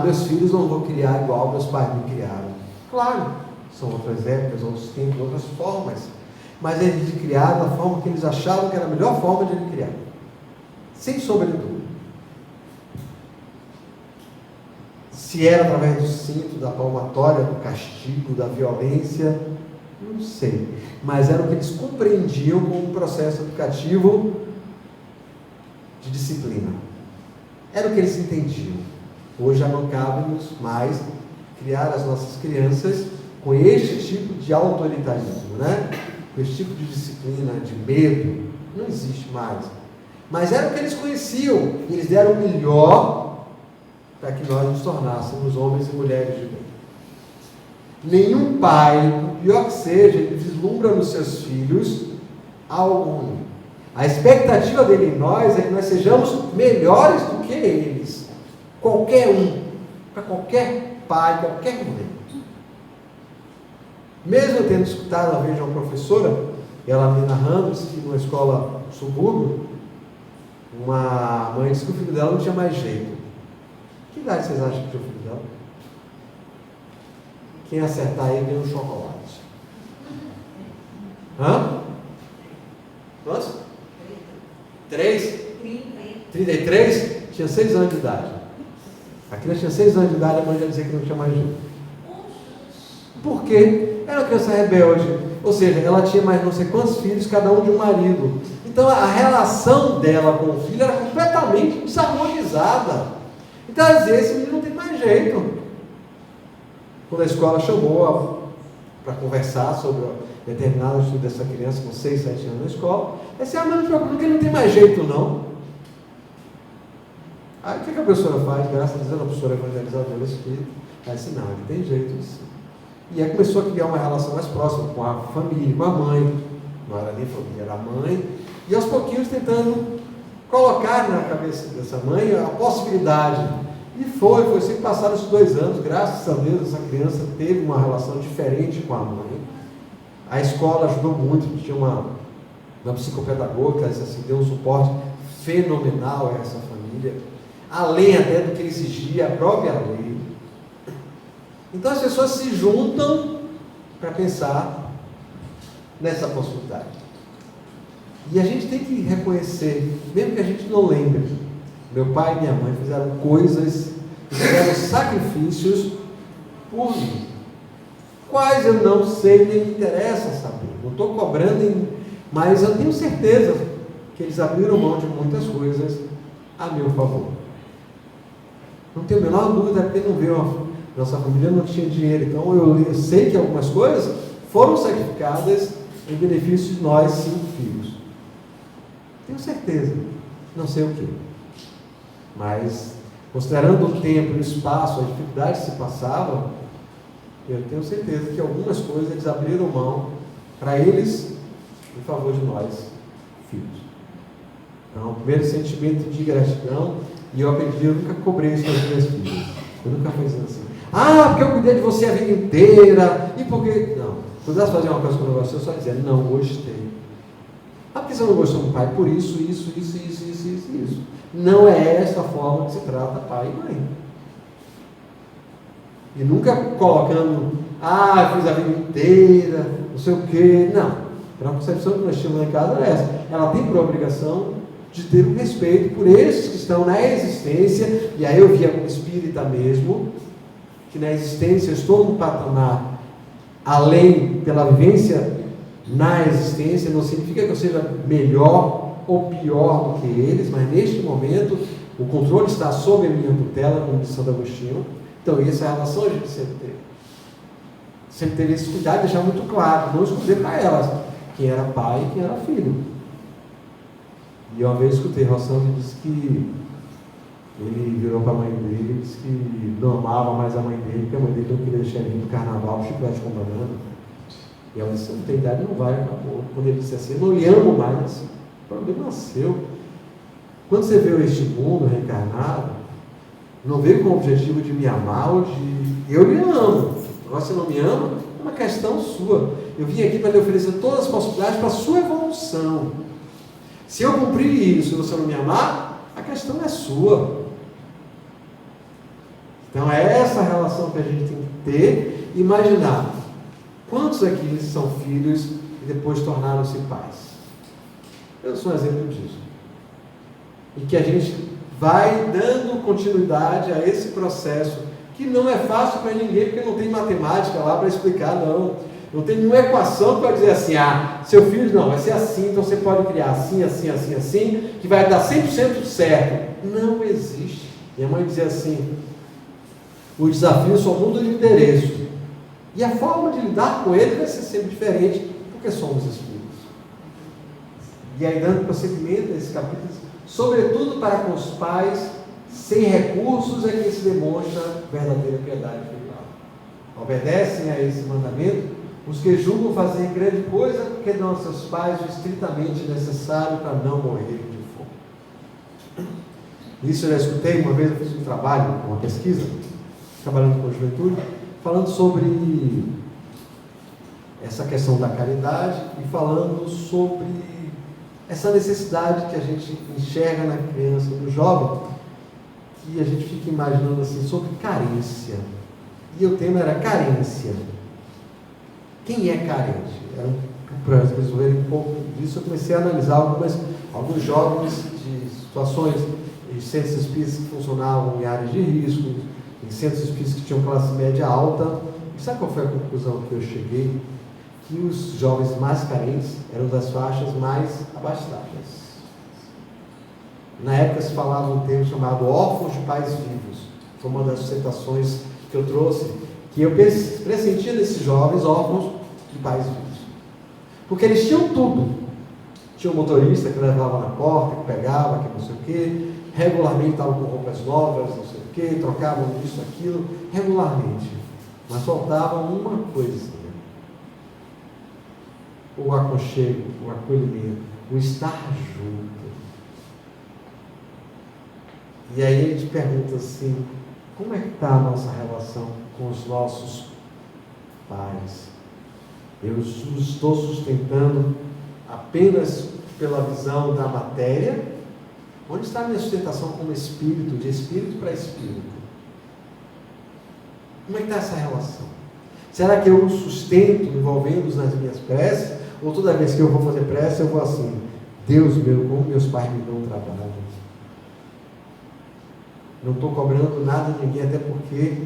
Meus filhos não vou criar igual meus pais me criaram. Claro, são outras épocas, outros tempos, outras formas. Mas eles criaram da forma que eles achavam que era a melhor forma de ele criar. Sem sombra de dúvida. Se era através do cinto, da palmatória, do castigo, da violência, não sei. Mas era o que eles compreendiam como um processo educativo de disciplina. Era o que eles entendiam. Hoje já não cabe-nos mais criar as nossas crianças com este tipo de autoritarismo, né? Com este tipo de disciplina, de medo. Não existe mais. Mas era o que eles conheciam. E eles deram o melhor para que nós nos tornássemos homens e mulheres de bem. Nenhum pai, por pior que seja, ele vislumbra nos seus filhos algo ruim. A expectativa dele em nós é que nós sejamos melhores do que eles. Qualquer um, para qualquer pai, qualquer mãe. Mesmo eu tendo escutado uma vez de uma professora, ela me narrando, disse que numa escola subúrbio, uma mãe disse que o filho dela não tinha mais jeito. Que idade vocês acham que tinha o filho dela? Quem acertar aí ganha um chocolate. Quantos? 3? 33? Tinha 6 anos de idade. A criança tinha 6 anos de idade, a mãe já dizia que não tinha mais jeito. Por quê? Era uma criança rebelde. Ou seja, ela tinha mais não sei quantos filhos, cada um de um marido. Então a relação dela com o filho era completamente desarmonizada. Então ela dizia, esse menino não tem mais jeito. Quando a escola chamou para conversar sobre determinado estudo dessa criança com 6, 7 anos na escola, ela disse, mas não se preocupe, porque ele não tem mais jeito não. Aí o que a professora faz? Graças a Deus, a professora evangelizadora espírita, ela disse, não, ele tem jeito sim. E aí começou a criar uma relação mais próxima com a família, com a mãe. Não era nem família, era a mãe. E aos pouquinhos tentando colocar na cabeça dessa mãe a possibilidade. E foi sempre passaram esses 2 anos, graças a Deus essa criança teve uma relação diferente com a mãe. A escola ajudou muito, tinha uma psicopedagoga, assim, deu um suporte fenomenal a essa família, além até do que exigia a própria lei. Então as pessoas se juntam para pensar nessa possibilidade. E a gente tem que reconhecer, mesmo que a gente não lembre, meu pai e minha mãe fizeram coisas, fizeram sacrifícios por mim. Quais eu não sei, nem me interessa saber. Não estou cobrando, mas eu tenho certeza que eles abriram mão de muitas coisas a meu favor. Não tenho a menor dúvida, porque não viu, nossa família não tinha dinheiro, então eu sei que algumas coisas foram sacrificadas em benefício de nós 5 filhos. Tenho certeza, não sei o que. Mas, considerando o tempo e o espaço, a dificuldade que se passava, eu tenho certeza que algumas coisas eles abriram mão para eles em favor de nós, filhos. Então, o primeiro sentimento de gratidão, e eu aprendi, eu nunca cobrei isso das minhas filhas. Eu nunca fui assim, porque eu cuidei de você a vida inteira, e porque... Não, quando elas faziam uma coisa com o negócio, eu só dizia, não gostei. Porque você não gostou do pai? Por isso. Não é essa forma que se trata pai e mãe. E nunca colocando, eu fiz a vida inteira, não sei o quê. Não. A concepção que nós tínhamos lá em casa era essa. Ela tem por obrigação de ter um respeito por esses que estão na existência, e aí eu via como espírita mesmo, que na existência eu estou num patamar além pela vivência na existência, não significa que eu seja melhor ou pior do que eles, mas neste momento o controle está sob a minha tutela, como diz Santo Agostinho. Então essa relação a gente sempre teve esse cuidado de deixar muito claro, não esconder para elas quem era pai e quem era filho. E uma vez escutei Rossano que disse que ele virou para a mãe dele e disse que não amava mais a mãe dele, porque a mãe dele não queria deixar ele vir no carnaval, chiclete com banana. E ela disse, não tem idade, não vai, acabou. Quando ele disse assim, eu não lhe amo mais, o problema é seu. Quando você veio a este mundo reencarnado, não veio com o objetivo de me amar ou de... Eu lhe amo. Agora, você não me ama, é uma questão sua. Eu vim aqui para lhe oferecer todas as possibilidades para a sua evolução. Se eu cumprir isso e você não me amar, a questão é sua. Então é essa relação que a gente tem que ter e imaginar. Quantos aqui são filhos e depois tornaram-se pais? Eu sou um exemplo disso. E que a gente vai dando continuidade a esse processo, que não é fácil para ninguém, porque não tem matemática lá para explicar, não. Não tem nenhuma equação para dizer assim, seu filho não, vai ser assim, então você pode criar assim, assim, assim, assim, que vai dar 100% certo. Não existe. Minha mãe dizia assim, o desafio só muda de endereço. E a forma de lidar com ele vai ser sempre diferente, porque somos espíritos. E aí, dando prosseguimento a esse capítulo, sobretudo para com os pais, sem recursos é que se demonstra verdadeira piedade filial. Obedecem a esse mandamento os que julgam fazer grande coisa porque dão a seus pais o estritamente necessário para não morrer de fome. Isso eu já escutei, uma vez eu fiz um trabalho, uma pesquisa, trabalhando com a juventude, falando sobre essa questão da caridade e falando sobre essa necessidade que a gente enxerga na criança, no jovem, que a gente fica imaginando assim, sobre carência. E o tema era carência. Quem é carente? Para resolver um pouco disso, eu comecei a analisar alguns jovens de situações de centros espíritas que funcionavam em áreas de risco, em centros espíritas que tinham classe média alta. E sabe qual foi a conclusão que eu cheguei? Que os jovens mais carentes eram das faixas mais abastadas. Na época se falava um termo chamado órfãos de pais vivos. Foi uma das sustentações que eu trouxe, que eu pressentia nesses jovens órfãos de pais vivos. Porque eles tinham tudo. Tinha um motorista que levava na porta, que pegava, que não sei o quê, regularmente estavam com roupas novas, não sei o quê, trocavam isso, aquilo, regularmente. Mas faltava uma coisa. O aconchego, o acolhimento, o estar junto. E aí a gente pergunta assim, como é que está a nossa relação com os nossos pais? Eu estou sustentando apenas pela visão da matéria? Onde está a minha sustentação como espírito, de espírito para espírito? Como é que está essa relação? Será que eu os sustento envolvendo-os nas minhas preces? Ou toda vez que eu vou fazer prece, eu vou assim, Deus meu, como meus pais me dão trabalho. Não estou cobrando nada de ninguém, até porque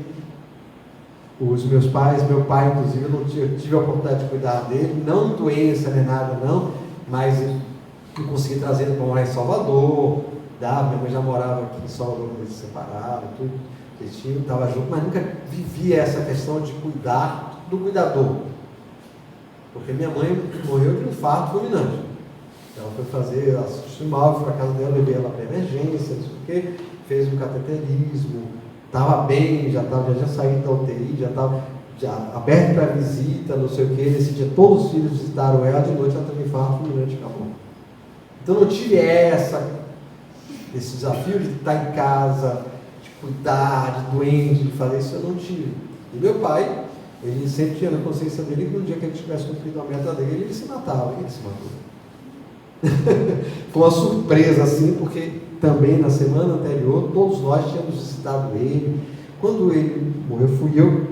os meus pais, meu pai inclusive, eu não tive a oportunidade de cuidar dele, não doença nem nada não, mas eu consegui trazer ele para morar em Salvador, minha mãe já morava aqui em Salvador, quando eles se separaram, tudo, estava junto, mas nunca vivi essa questão de cuidar do cuidador. Porque minha mãe morreu de um infarto fulminante. Ela foi fazer, ela assistiu mal, fui para a casa dela, levei ela para emergência, não sei o quê, fez um cateterismo, estava bem, já saí da UTI, já estava aberto para visita, não sei o quê. Nesse dia todos os filhos visitaram ela, de noite ela teve um infarto fulminante e acabou. Então eu tive esse desafio de estar em casa, de cuidar, de doente, de fazer isso, eu não tive. E meu pai, ele sempre tinha na consciência dele que no dia que ele tivesse cumprido a meta dele, ele se matava, e ele se matou. Foi uma surpresa assim, porque também na semana anterior, todos nós tínhamos visitado ele. Quando ele morreu,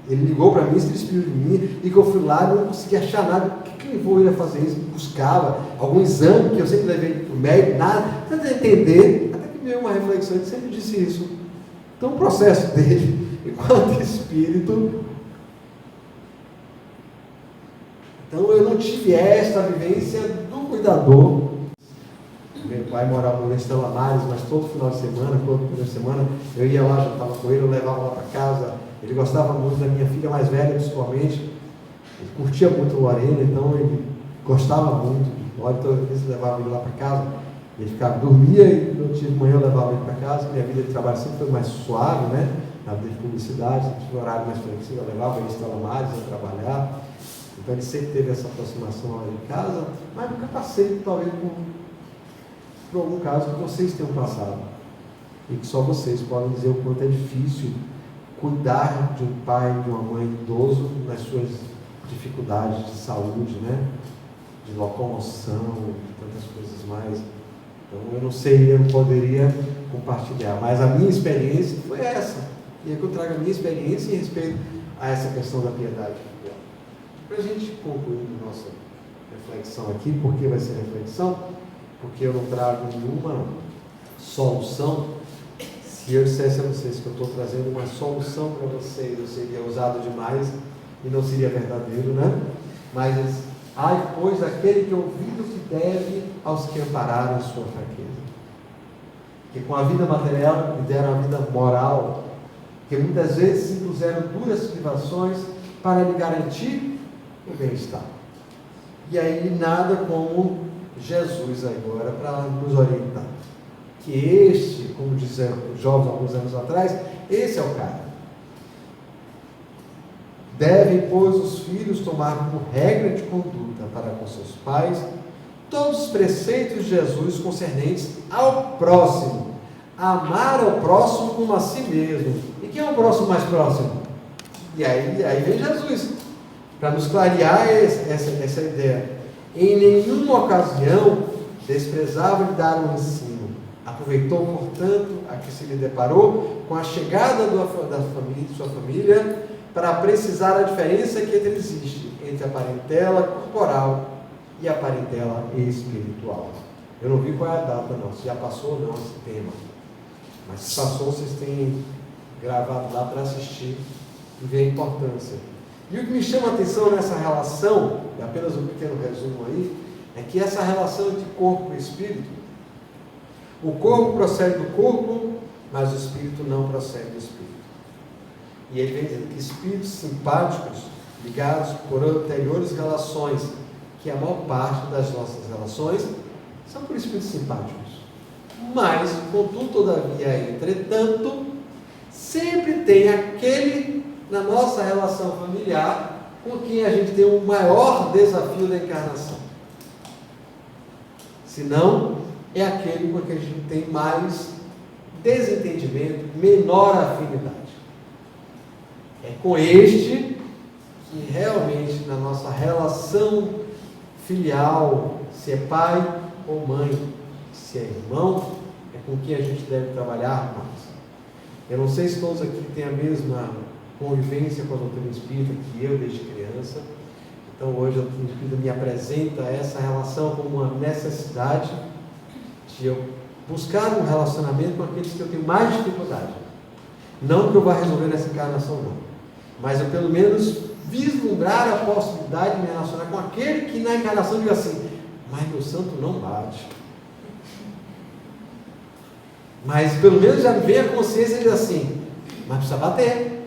ele ligou para mim, se despediu de mim, e que eu fui lá e não consegui achar nada. O que levou ele a fazer isso? Buscava algum exame que eu sempre levei para o médico, nada, tentando entender, até que veio uma reflexão, ele sempre disse isso. Então o processo dele, enquanto espírito, então eu não tive esta vivência do cuidador. Meu pai morava no Estela Mares, mas todo final de semana, eu ia lá, jantava com ele, eu levava lá para casa. Ele gostava muito da minha filha mais velha, principalmente. Ele curtia muito o Lorena, então ele gostava muito de Lorena, então às vezes eu levava ele lá para casa. Ele dormia e no dia de manhã eu levava ele para casa. Minha vida de trabalho sempre foi mais suave, né? Na vida de publicidade, tive um horário mais flexível, eu levava ele em Estela Mares a trabalhar. Então ele sempre teve essa aproximação lá em casa, mas nunca passei talvez por algum caso que vocês tenham passado e que só vocês podem dizer o quanto é difícil cuidar de um pai, de uma mãe idoso nas suas dificuldades de saúde, né? De locomoção, de tantas coisas mais. Então eu não sei, eu não poderia compartilhar, mas a minha experiência foi essa. E é que eu trago a minha experiência em respeito a essa questão da piedade filial. Para a gente concluir nossa reflexão aqui, por que vai ser reflexão? Porque eu não trago nenhuma solução. Se eu dissesse a vocês que eu estou trazendo uma solução para vocês, eu seria ousado demais e não seria verdadeiro, né? Mas, pois, aquele que ouvido que deve aos que ampararam a sua fraqueza. Que com a vida material lhe deram a vida moral, que muitas vezes se impuseram duras privações para lhe garantir o bem-estar. E aí nada como Jesus agora para nos orientar. Que este, como diziam os jovens alguns anos atrás, esse é o cara. Devem, pois, os filhos tomar como regra de conduta para com seus pais todos os preceitos de Jesus concernentes ao próximo. Amar ao próximo como a si mesmo. E quem é o próximo mais próximo? E aí vem Jesus, para nos clarear essa ideia. Em nenhuma ocasião desprezava lhe dar um ensino. Aproveitou, portanto, a que se lhe deparou com a chegada de sua família, para precisar a diferença que existe entre a parentela corporal e a parentela espiritual. Eu não vi qual é a data, não, se já passou ou não esse tema. Mas se passou, vocês têm gravado lá para assistir e ver a importância. E o que me chama a atenção nessa relação, apenas um pequeno resumo aí, é que essa relação entre corpo e espírito, o corpo procede do corpo, mas o espírito não procede do espírito. E ele vem dizendo que espíritos simpáticos, ligados por anteriores relações, que a maior parte das nossas relações são por espíritos simpáticos. Mas, contudo, todavia, entretanto, sempre tem aquele na nossa relação familiar com quem a gente tem o maior desafio da encarnação. Se não, é aquele com quem a gente tem mais desentendimento, menor afinidade. É com este que realmente na nossa relação filial, se é pai ou mãe, se é irmão, é com quem a gente deve trabalhar mais. Eu não sei se todos aqui têm a mesma convivência com a doutrina espírita que eu desde criança. Então hoje a doutrina espírita me apresenta essa relação como uma necessidade de eu buscar um relacionamento com aqueles que eu tenho mais dificuldade. Não que eu vá resolver nessa encarnação, não. Mas eu pelo menos vislumbrar a possibilidade de me relacionar com aquele que na encarnação diga assim, mas meu santo não bate. Mas pelo menos já vem a consciência de assim, mas precisa bater,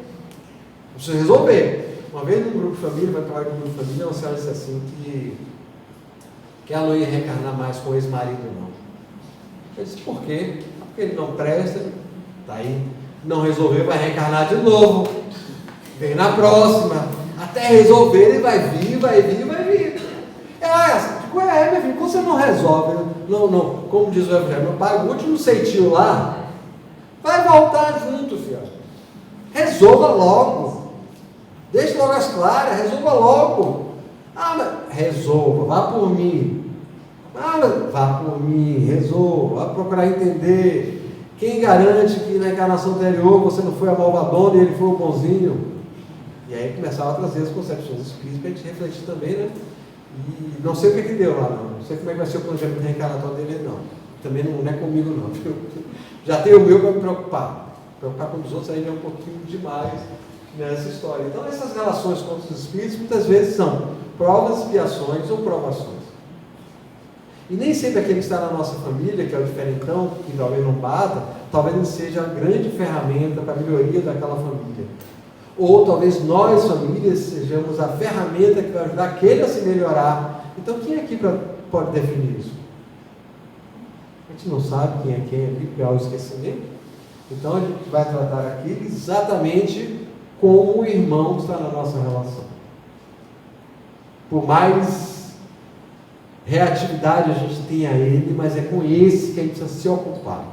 precisa resolver. Uma vez num grupo de família, vai trabalhar com um grupo de família, uma senhora disse assim que ela não ia reencarnar mais com o ex-marido, não. Eu disse, por quê? Porque ele não presta, tá aí, não resolveu, vai reencarnar de novo, vem na próxima, até resolver ele vai vir. Minha filha, quando você não resolve, não, como diz o Evangelho, não paga o último ceitinho lá, vai voltar junto, filho. Resolva logo, deixe logo as claras, resolva logo. Mas resolva, vá por mim. Vá por mim, resolva, vá procurar entender. Quem garante que na encarnação anterior você não foi a malvadona e ele foi o bonzinho? E aí começava a trazer as concepções espíritas para a gente refletir também, né? E não sei o que deu lá, não sei como é que vai ser o planejamento reencarnatório dele, não. Também não é comigo, não. Já tenho o meu para me preocupar. Preocupar com os outros aí é um pouquinho demais nessa história. Então essas relações com os espíritos muitas vezes são provas, expiações ou provações. E nem sempre aquele que está na nossa família, que é o diferentão, que talvez não bata, talvez não seja a grande ferramenta para a melhoria daquela família. Ou talvez nós, famílias, sejamos a ferramenta que vai ajudar aquele a se melhorar. Então quem aqui pode definir isso? A gente não sabe quem é quem ali, porque há o esquecimento. Então a gente vai tratar aqui exatamente como o irmão que está na nossa relação. Por mais reatividade a gente tem a Ele, mas é com esse que a gente precisa se ocupar.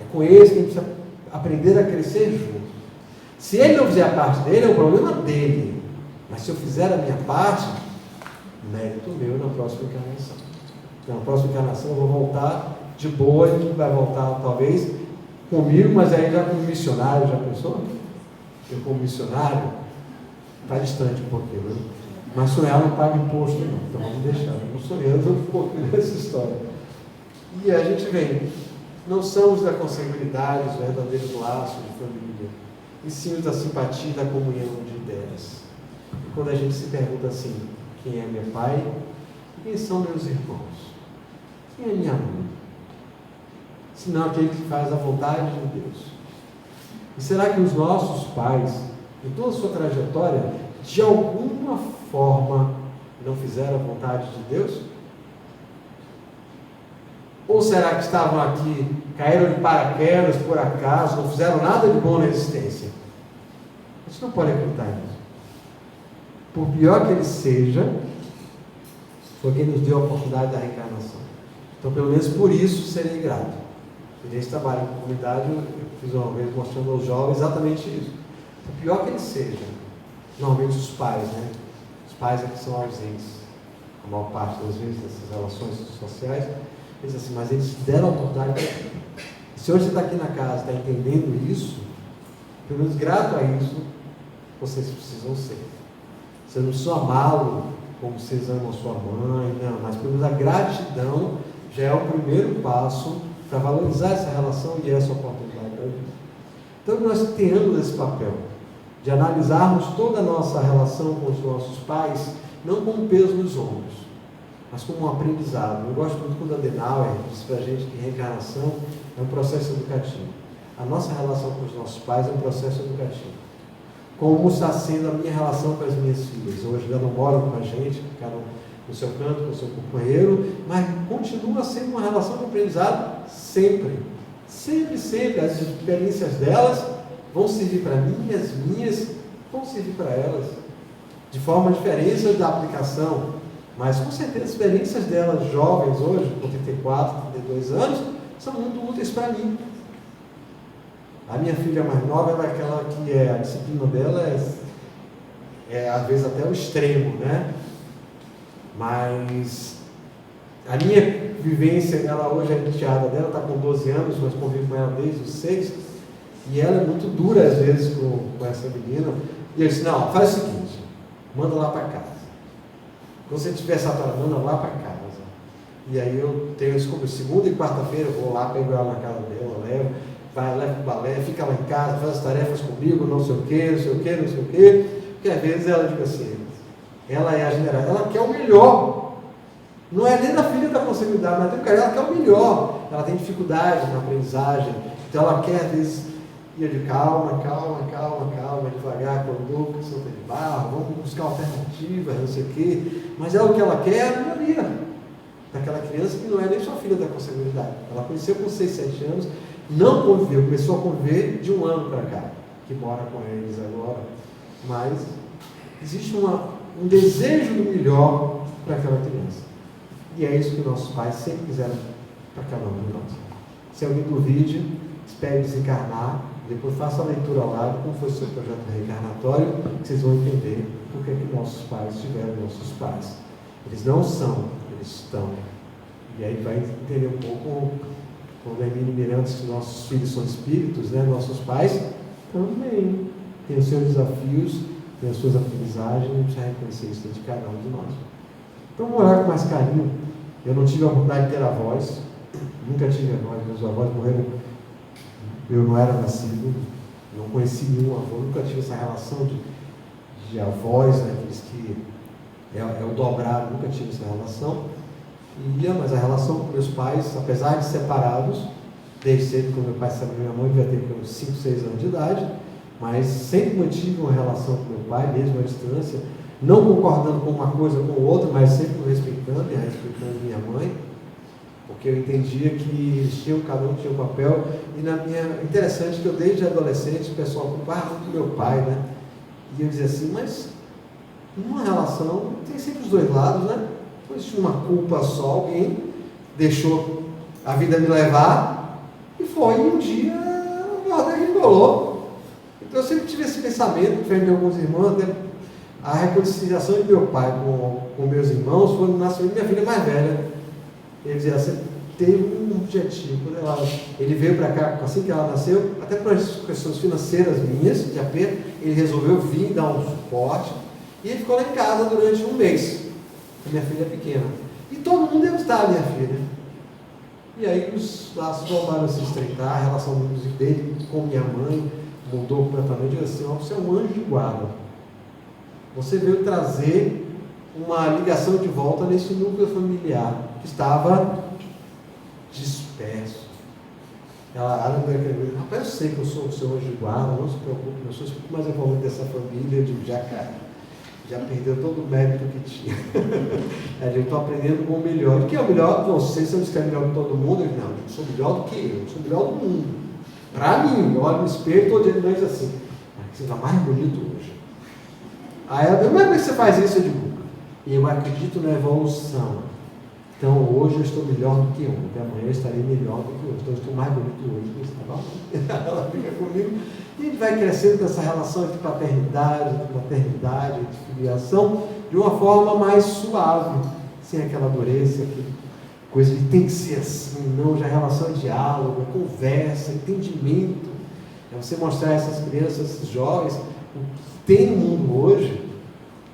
É com esse que a gente precisa aprender a crescer junto. Se Ele não fizer a parte dele, é o problema dele. Mas se eu fizer a minha parte, mérito meu na próxima encarnação. Então, na próxima encarnação eu vou voltar de boa, e vai voltar talvez comigo, mas aí já como missionário, já pensou? Eu como missionário, está distante um pouquinho, né? Mas sonhar não paga imposto não, então vamos deixar. Vamos sonhando um pouquinho nessa história. E a gente vem, não são os da consanguinidade, os verdadeiros laços de família, e sim os da simpatia e da comunhão de ideias. E quando a gente se pergunta assim, quem é meu pai? Quem são meus irmãos? Quem é minha mãe? Senão aquele que faz a vontade de Deus. E será que os nossos pais, em toda a sua trajetória, de alguma forma não fizeram a vontade de Deus? Ou será que estavam aqui, caíram de paraquedas por acaso, não fizeram nada de bom na existência? A gente não pode acreditar nisso. Por pior que ele seja, foi quem nos deu a oportunidade da reencarnação. Então, pelo menos por isso, serei grato. E nesse trabalho com a comunidade, eu fiz uma vez mostrando aos jovens exatamente isso. Por pior que ele seja, normalmente os pais, né? Os pais é que são ausentes, a maior parte das vezes, dessas relações sociais, eles assim, mas eles deram a oportunidade. Se hoje você está aqui na casa, está entendendo isso, pelo menos grato a isso, vocês precisam ser. Vocês não precisam amá-lo como vocês amam sua mãe, não, mas pelo menos a gratidão já é o primeiro passo para valorizar essa relação e essa oportunidade da vida. Então, nós tenhamos esse papel de analisarmos toda a nossa relação com os nossos pais, não com um peso nos ombros, mas como um aprendizado. Eu gosto muito quando a Adenauer diz para a gente que reencarnação é um processo educativo. A nossa relação com os nossos pais é um processo educativo. Como está sendo a minha relação com as minhas filhas. Hoje já não moram com a gente, ficaram no seu canto, com o seu companheiro, mas continua sendo uma relação de aprendizado sempre. Sempre, sempre. As experiências delas vão servir para mim, as minhas vão servir para elas. De forma diferente da aplicação, mas com certeza as experiências delas, jovens hoje, com 34, 32 anos, são muito úteis para mim. A minha filha mais nova é aquela que a disciplina dela é às vezes até o extremo, né? Mas a minha vivência, ela hoje, a enteada dela está com 12 anos, mas convivo com ela desde os 6, e ela é muito dura às vezes com essa menina, e eu disse, não, faz o seguinte, manda lá para casa. Quando você tiver essa tua, manda lá para casa. E aí eu tenho isso como segunda e quarta-feira, eu vou lá, pego ela na casa dela, levo, vai, leva o balé, fica lá em casa, faz as tarefas comigo, não sei o que, não sei o que, não sei o que, porque às vezes ela diz assim, ela é a general, ela quer o melhor, não é nem da filha da consanguinidade, mas tem ela quer o melhor, ela tem dificuldade na aprendizagem, então ela quer às vezes ir de calma, devagar, quando o Santa de Barro, vamos buscar alternativas, não sei o que, mas é o que ela quer, é a melhoria daquela criança que não é nem sua filha da consanguinidade. Ela conheceu com 6, 7 anos, não conviveu, começou a conviver de um ano para cá, que mora com eles agora, mas existe um desejo do melhor para aquela criança. E é isso que nossos pais sempre quiseram para cada um de nós. Se alguém duvide, espere desencarnar, depois faça a leitura lá, como foi o seu projeto reencarnatório, que vocês vão entender por que nossos pais tiveram nossos pais. Eles não são, eles estão. E aí vai entender um pouco, quando a Hermínio Miranda diz que nossos filhos são espíritos, né? Nossos pais também têm os seus desafios, têm as suas aprendizagens, e a gente precisa reconhecer isso de cada um de nós. Então, vamos orar com mais carinho. Eu não tive a oportunidade de ter avós, nunca tive avós, meus avós morreram, eu não era nascido, não conheci nenhum avô, nunca tive essa relação de avós, né, aqueles que é o dobrado, nunca tive essa relação. Mas a relação com meus pais, apesar de separados, desde cedo, quando meu pai separou minha mãe, devia ter uns 5, 6 anos de idade, mas sempre mantive uma relação com meu pai, mesmo à distância, não concordando com uma coisa ou com outra, mas sempre respeitando e respeitando minha mãe, porque eu entendia que eles tinham, cada um tinha um papel, e interessante que eu desde adolescente, o pessoal culpava muito meu pai, né? E eu dizia assim, mas numa relação tem sempre os dois lados, né? Pois tinha uma culpa só, alguém deixou a vida me levar e foi, e um dia a ordem regolou. Então eu sempre tive esse pensamento, diferente de alguns irmãos, até a reconciliação de meu pai com meus irmãos foi no nascimento da minha filha mais velha. Ele dizia assim, teve um objetivo. Ele veio para cá, assim que ela nasceu, até por questões financeiras minhas, de aperto, ele resolveu vir dar um suporte, e ele ficou lá em casa durante um mês. A minha filha é pequena. E todo mundo ia gostar da minha filha. E aí os laços voltaram a se estreitar, a relação dele com minha mãe mudou completamente. Eu disse assim, você é um anjo de guarda. Você veio trazer uma ligação de volta nesse núcleo familiar que estava disperso. Rapaz, eu sei que eu sou o seu anjo de guarda, não se preocupe, eu sou o mais evoluído dessa família. Eu digo, já perdeu todo o mérito que tinha. Eu estou aprendendo com o melhor. O que é o melhor? Você diz que é melhor que todo mundo? Eu digo, não, eu sou melhor do que eu sou melhor do mundo. Para mim, eu olho no espelho e estou dizendo mais assim, você está mais bonito hoje. Aí ela diz, mas como é que você faz isso? Eu digo, eu acredito na evolução. Então hoje eu estou melhor do que ontem, amanhã eu estarei melhor do que hoje. Então eu estou mais bonito hoje do que estava. Ela fica comigo e a gente vai crescendo com essa relação entre paternidade, entre maternidade, entre filiação, de uma forma mais suave, sem aquela dureza, aquela coisa de tem que ser assim, não, já relação é diálogo, é conversa, entendimento. É você mostrar a essas crianças, esses jovens, o que tem no mundo hoje,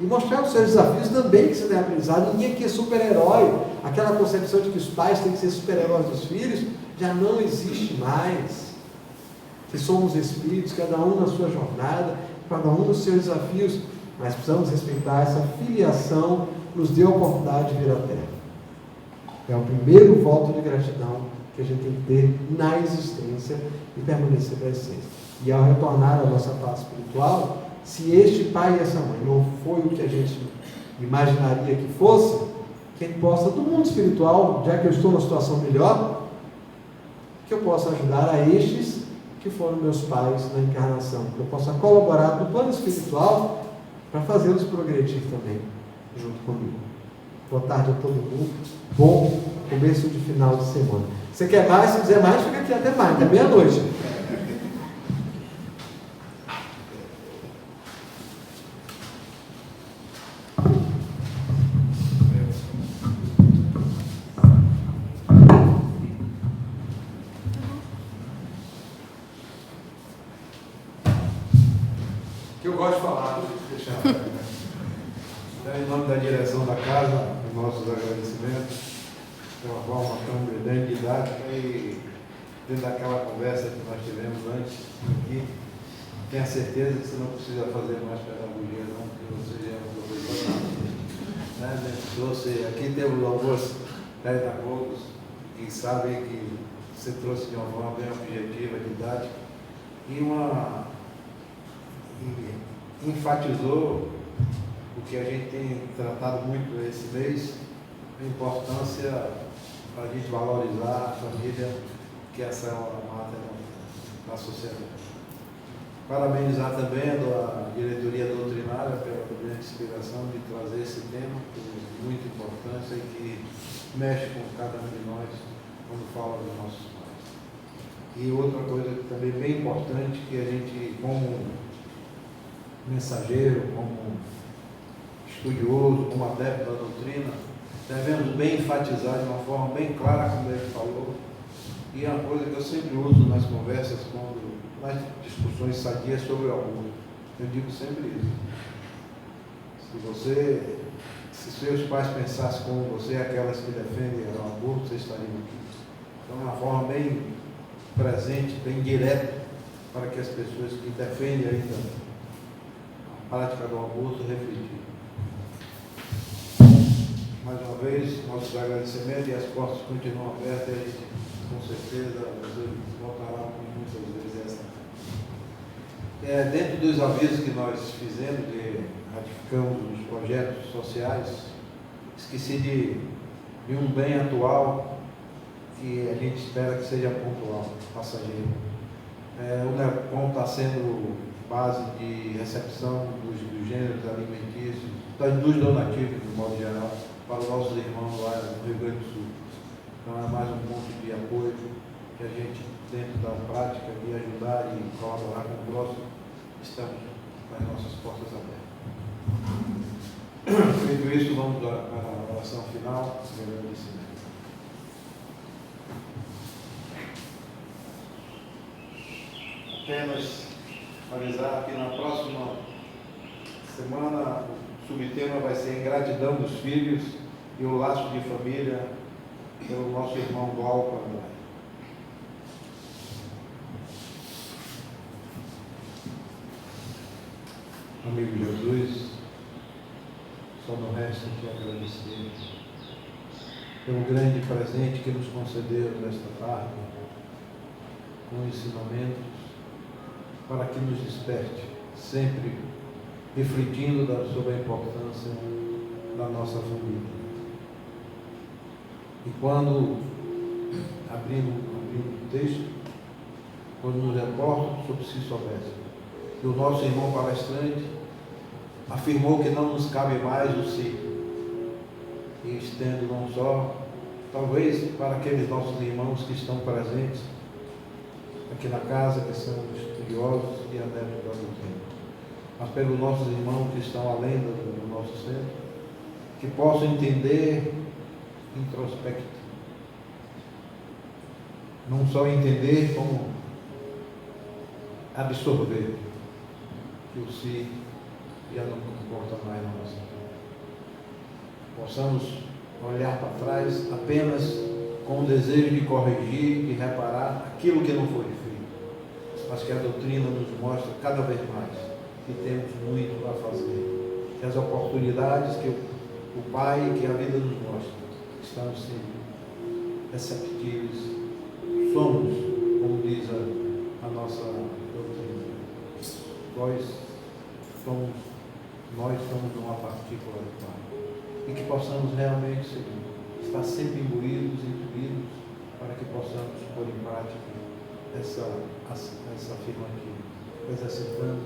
e mostrar os seus desafios também, que você tem aprendizado. Ninguém aqui é super-herói. Aquela concepção de que os pais têm que ser super-heróis dos filhos já não existe mais. Que somos espíritos, cada um na sua jornada, cada um nos seus desafios, mas precisamos respeitar essa filiação que nos deu a oportunidade de vir à Terra. É o primeiro voto de gratidão que a gente tem que ter na existência e permanecer para a essência. E ao retornar à nossa paz espiritual, se este pai e essa mãe não foi o que a gente imaginaria que fosse, que a gente possa, do mundo espiritual, já que eu estou numa situação melhor, que eu possa ajudar a estes que foram meus pais na encarnação, que eu possa colaborar no plano espiritual para fazê-los progredir também, junto comigo. Boa tarde a todo mundo, bom começo de final de semana. Você quer mais? Se quiser mais, fica aqui até mais, até meia-noite. Eu gosto de falar, deixa eu deixar. Então, em nome da direção da casa, nossos agradecimentos, de uma forma tão brilhante, didática, e dentro daquela conversa que nós tivemos antes aqui, tenha certeza que você não precisa fazer mais pedagogia, não, porque você já é um professor. Aqui temos alguns pedagogos que sabem que você trouxe de uma forma bem objetiva, didática, e enfatizou o que a gente tem tratado muito esse mês, a importância para a gente valorizar a família, que essa é uma mata da sociedade. Parabenizar também a diretoria doutrinária pela brilhante inspiração de trazer esse tema, que é muito importante e que mexe com cada um de nós quando fala dos nossos pais. E outra coisa também bem importante, que a gente, como mensageiro, como estudioso, como adepto da doutrina, devemos bem enfatizar de uma forma bem clara, como ele falou, e é uma coisa que eu sempre uso nas conversas, nas discussões sadias sobre o aborto. Eu digo sempre isso. Se seus pais pensassem como você, aquelas que defendem o aborto, vocês estariam aqui. Então é uma forma bem presente, bem direta, para que as pessoas que defendem ainda a prática do aborto refletirem. Mais uma vez, nossos agradecimentos, e as portas continuam abertas, e a gente, com certeza, você voltará com muitas vezes essa. Dentro dos avisos que nós fizemos, ratificamos os projetos sociais, esqueci de um bem atual, que a gente espera que seja pontual, passageiro. O NECOM está sendo base de recepção dos gêneros alimentícios, dos donativos, de modo geral, para os nossos irmãos lá no Rio Grande do Sul. Então é mais um ponto de apoio que a gente, dentro da prática de ajudar e colaborar com o próximo, estamos com as nossas portas abertas. Feito isso, vamos para a oração final e agradecimento. Apenas avisar que na próxima semana o subtema vai ser Ingratidão dos Filhos e o Laço de Família, pelo nosso irmão Glauco André. Amigo Jesus, só não resta te agradecer pelo grande presente que nos concedeu nesta tarde, com ensinamentos, para que nos desperte, sempre refletindo sobre a importância da nossa família. E quando abrindo o texto, quando nos reportam sobre se soubesse, que o nosso irmão palestrante afirmou que não nos cabe mais o si, e estendo não só, talvez para aqueles nossos irmãos que estão presentes aqui na casa, que são estudiosos e adeptos da doutrina, mas pelos nossos irmãos que estão além do nosso centro, que possam entender introspectivo, não só entender, como absorver que o si já não comporta mais na nossa vida. Possamos olhar para trás apenas com o desejo de corrigir, de reparar aquilo que não foi feito, mas que a doutrina nos mostra cada vez mais que temos muito a fazer, que as oportunidades que o Pai, que a vida nos mostra, estão sendo receptíveis. Somos, como diz a nossa doutrina, nós somos uma partícula do Pai. E que possamos realmente estar sempre imbuídos, intuídos, para que possamos pôr em prática essa afirmativa, exercitando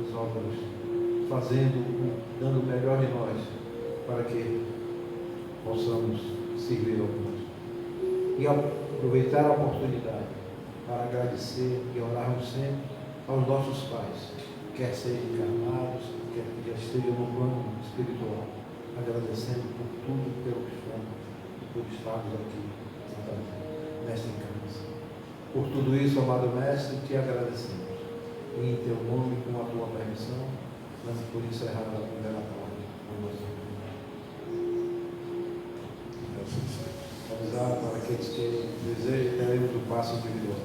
os órgãos, dando o melhor de nós, para que possamos servir ao próximo. E aproveitar a oportunidade para agradecer e orarmos sempre aos nossos pais, quer sejam encarnados, quer que já estejam no plano espiritual, agradecendo por tudo pelo que somos e por estarmos aqui nesta encarnação. Por tudo isso, amado Mestre, te agradecemos. E em teu nome, com a tua permissão, damos por encerrada a primeira parte da nossa vida. Avisar para aqueles que desejam, teremos o passo individual.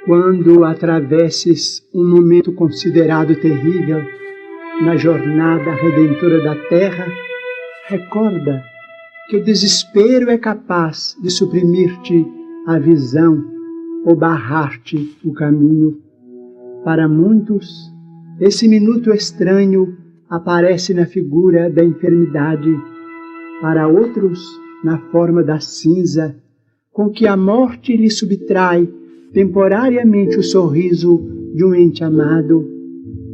Quando atravesses um momento considerado terrível na jornada redentora da Terra, recorda que o desespero é capaz de suprimir-te a visão ou barrar-te o caminho. Para muitos, esse minuto estranho aparece na figura da enfermidade, para outros, na forma da cinza, com que a morte lhe subtrai temporariamente o sorriso de um ente amado.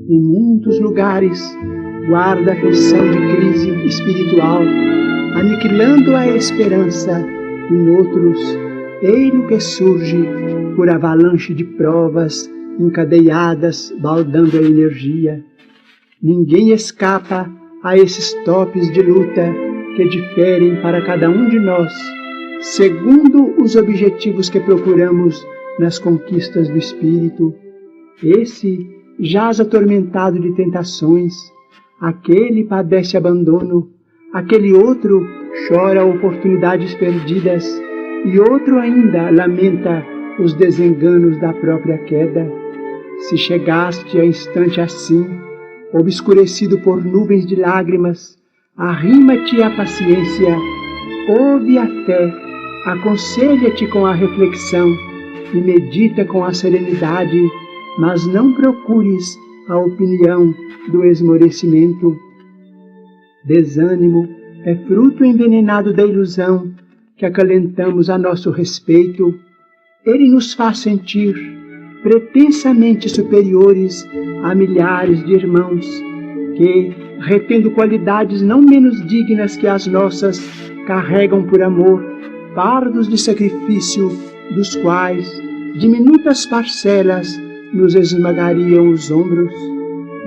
Em muitos lugares guarda a feição de crise espiritual, aniquilando a esperança. Em outros, ei-lo que surge por avalanche de provas encadeadas, baldando a energia. Ninguém escapa a esses topes de luta que diferem para cada um de nós, segundo os objetivos que procuramos nas conquistas do espírito. Esse jaz atormentado de tentações, aquele padece abandono, aquele outro chora oportunidades perdidas, e outro ainda lamenta os desenganos da própria queda. Se chegaste a instante assim, obscurecido por nuvens de lágrimas, arrima-te à paciência, ouve a fé, aconselha-te com a reflexão, e medita com a serenidade, mas não procures a opinião do esmorecimento. Desânimo é fruto envenenado da ilusão que acalentamos a nosso respeito, ele nos faz sentir pretensamente superiores a milhares de irmãos que, retendo qualidades não menos dignas que as nossas, carregam por amor fardos de sacrifício, dos quais diminutas parcelas nos esmagariam os ombros.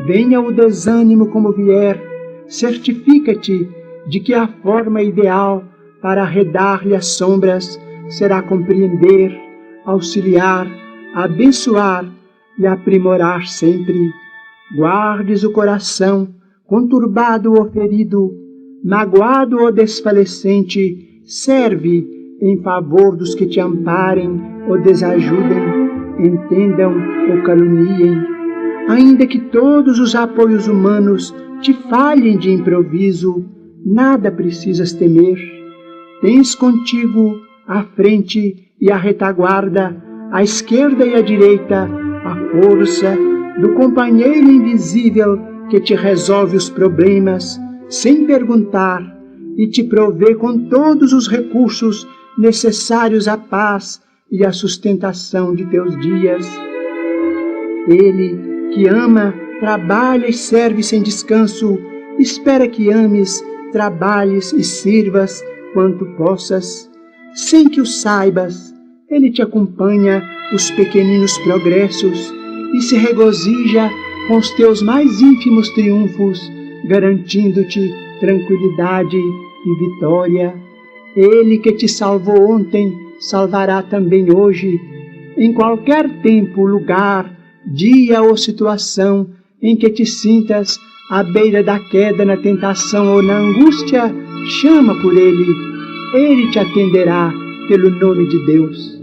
Venha o desânimo como vier, certifica-te de que a forma ideal para arredar-lhe as sombras será compreender, auxiliar, abençoar e aprimorar sempre. Guardes o coração, conturbado ou ferido, magoado ou desfalecente, serve em favor dos que te amparem ou desajudem, entendam ou caluniem. Ainda que todos os apoios humanos te falhem de improviso, nada precisas temer. Tens contigo à frente e à retaguarda, à esquerda e à direita, a força do companheiro invisível que te resolve os problemas sem perguntar e te provê com todos os recursos necessários à paz e à sustentação de teus dias. Ele que ama, trabalha e serve sem descanso, espera que ames, trabalhes e sirvas quanto possas. Sem que o saibas, ele te acompanha os pequeninos progressos e se regozija com os teus mais ínfimos triunfos, garantindo-te tranquilidade e vitória. Ele que te salvou ontem, salvará também hoje, em qualquer tempo, lugar, dia ou situação em que te sintas à beira da queda na tentação ou na angústia, chama por ele te atenderá pelo nome de Deus.